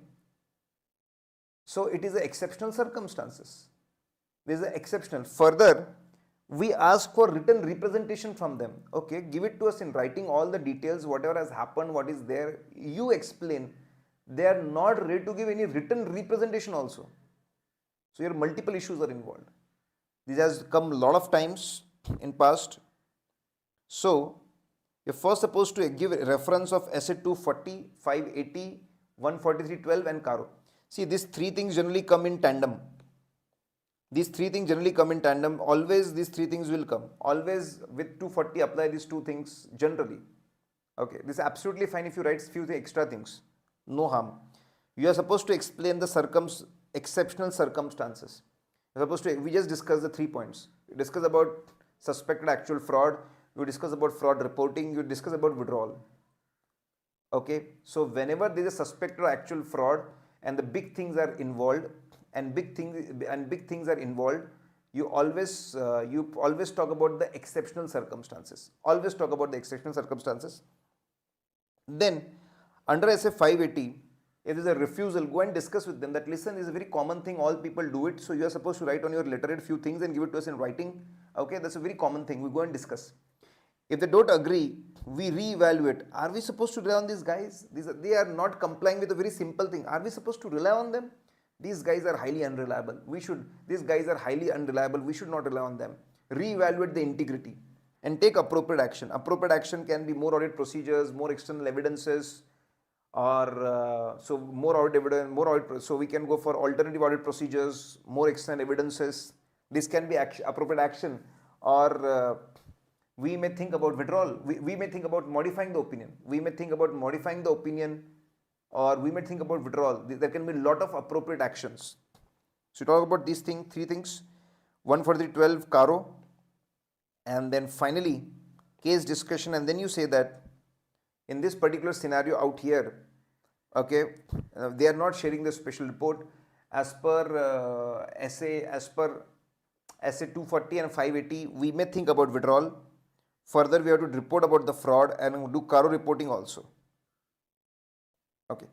So it is a exceptional circumstances. This is an exceptional. Further, we ask for written representation from them. Okay, give it to us in writing, all the details, whatever has happened, what is there. You explain. They are not ready to give any written representation also. So here multiple issues are involved. This has come a lot of times in past. So you're first supposed to give a reference of SA 240, 580, 143.12 and CARO. See, these 3 things generally come in tandem. Always these 3 things will come. Always with 240 apply these 2 things generally. Okay, this is absolutely fine if you write few extra things. No harm. You are supposed to explain the exceptional circumstances. You're supposed to, we just discussed the 3 points. We discuss about suspected actual fraud. You discuss about fraud reporting. You discuss about withdrawal. Okay, so whenever there is a suspect or actual fraud and the big things are involved and big things are involved, you always talk about the exceptional circumstances. Always talk about the exceptional circumstances. Then, under SA 580, if there is a refusal, go and discuss with them that listen, is a very common thing, all people do it, so you are supposed to write on your letterhead few things and give it to us in writing. Okay, that's a very common thing. We go and discuss. If they don't agree, we re-evaluate. Are we supposed to rely on these guys? They are not complying with a very simple thing. Are we supposed to rely on them? These guys are highly unreliable. These guys are highly unreliable. We should not rely on them. Re-evaluate the integrity and take appropriate action. Appropriate action can be more audit procedures, more external evidences, or so more audit evidence, so we can go for alternative audit procedures, more external evidences. This can be appropriate action, or we may think about withdrawal. We may think about modifying the opinion. We may think about modifying the opinion, or we may think about withdrawal. There can be a lot of appropriate actions. So talk about these three things: 143.12 Caro, and then finally case discussion, and then you say that in this particular scenario out here, okay, they are not sharing the special report as per SA 240 and 580. We may think about withdrawal. Further, we have to report about the fraud and do Caro reporting also. Okay.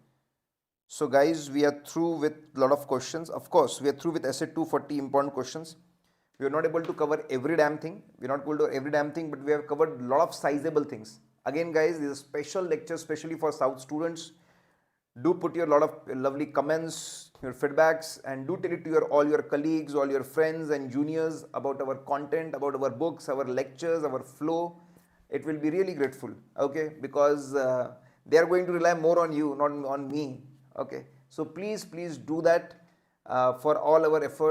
So guys, we are through with a lot of questions. Of course, we are through with SA 240 important questions. We are not able to cover every damn thing. We are not able to cover every damn thing, but we have covered a lot of sizable things. Again, guys, this is a special lecture, especially for South students. Do put your lot of lovely comments, your feedbacks, and do tell it to all your colleagues, all your friends and juniors about our content, about our books, our lectures, our flow. It will be really grateful, okay, because they are going to rely more on you, not on me, okay. So please do that for all our efforts.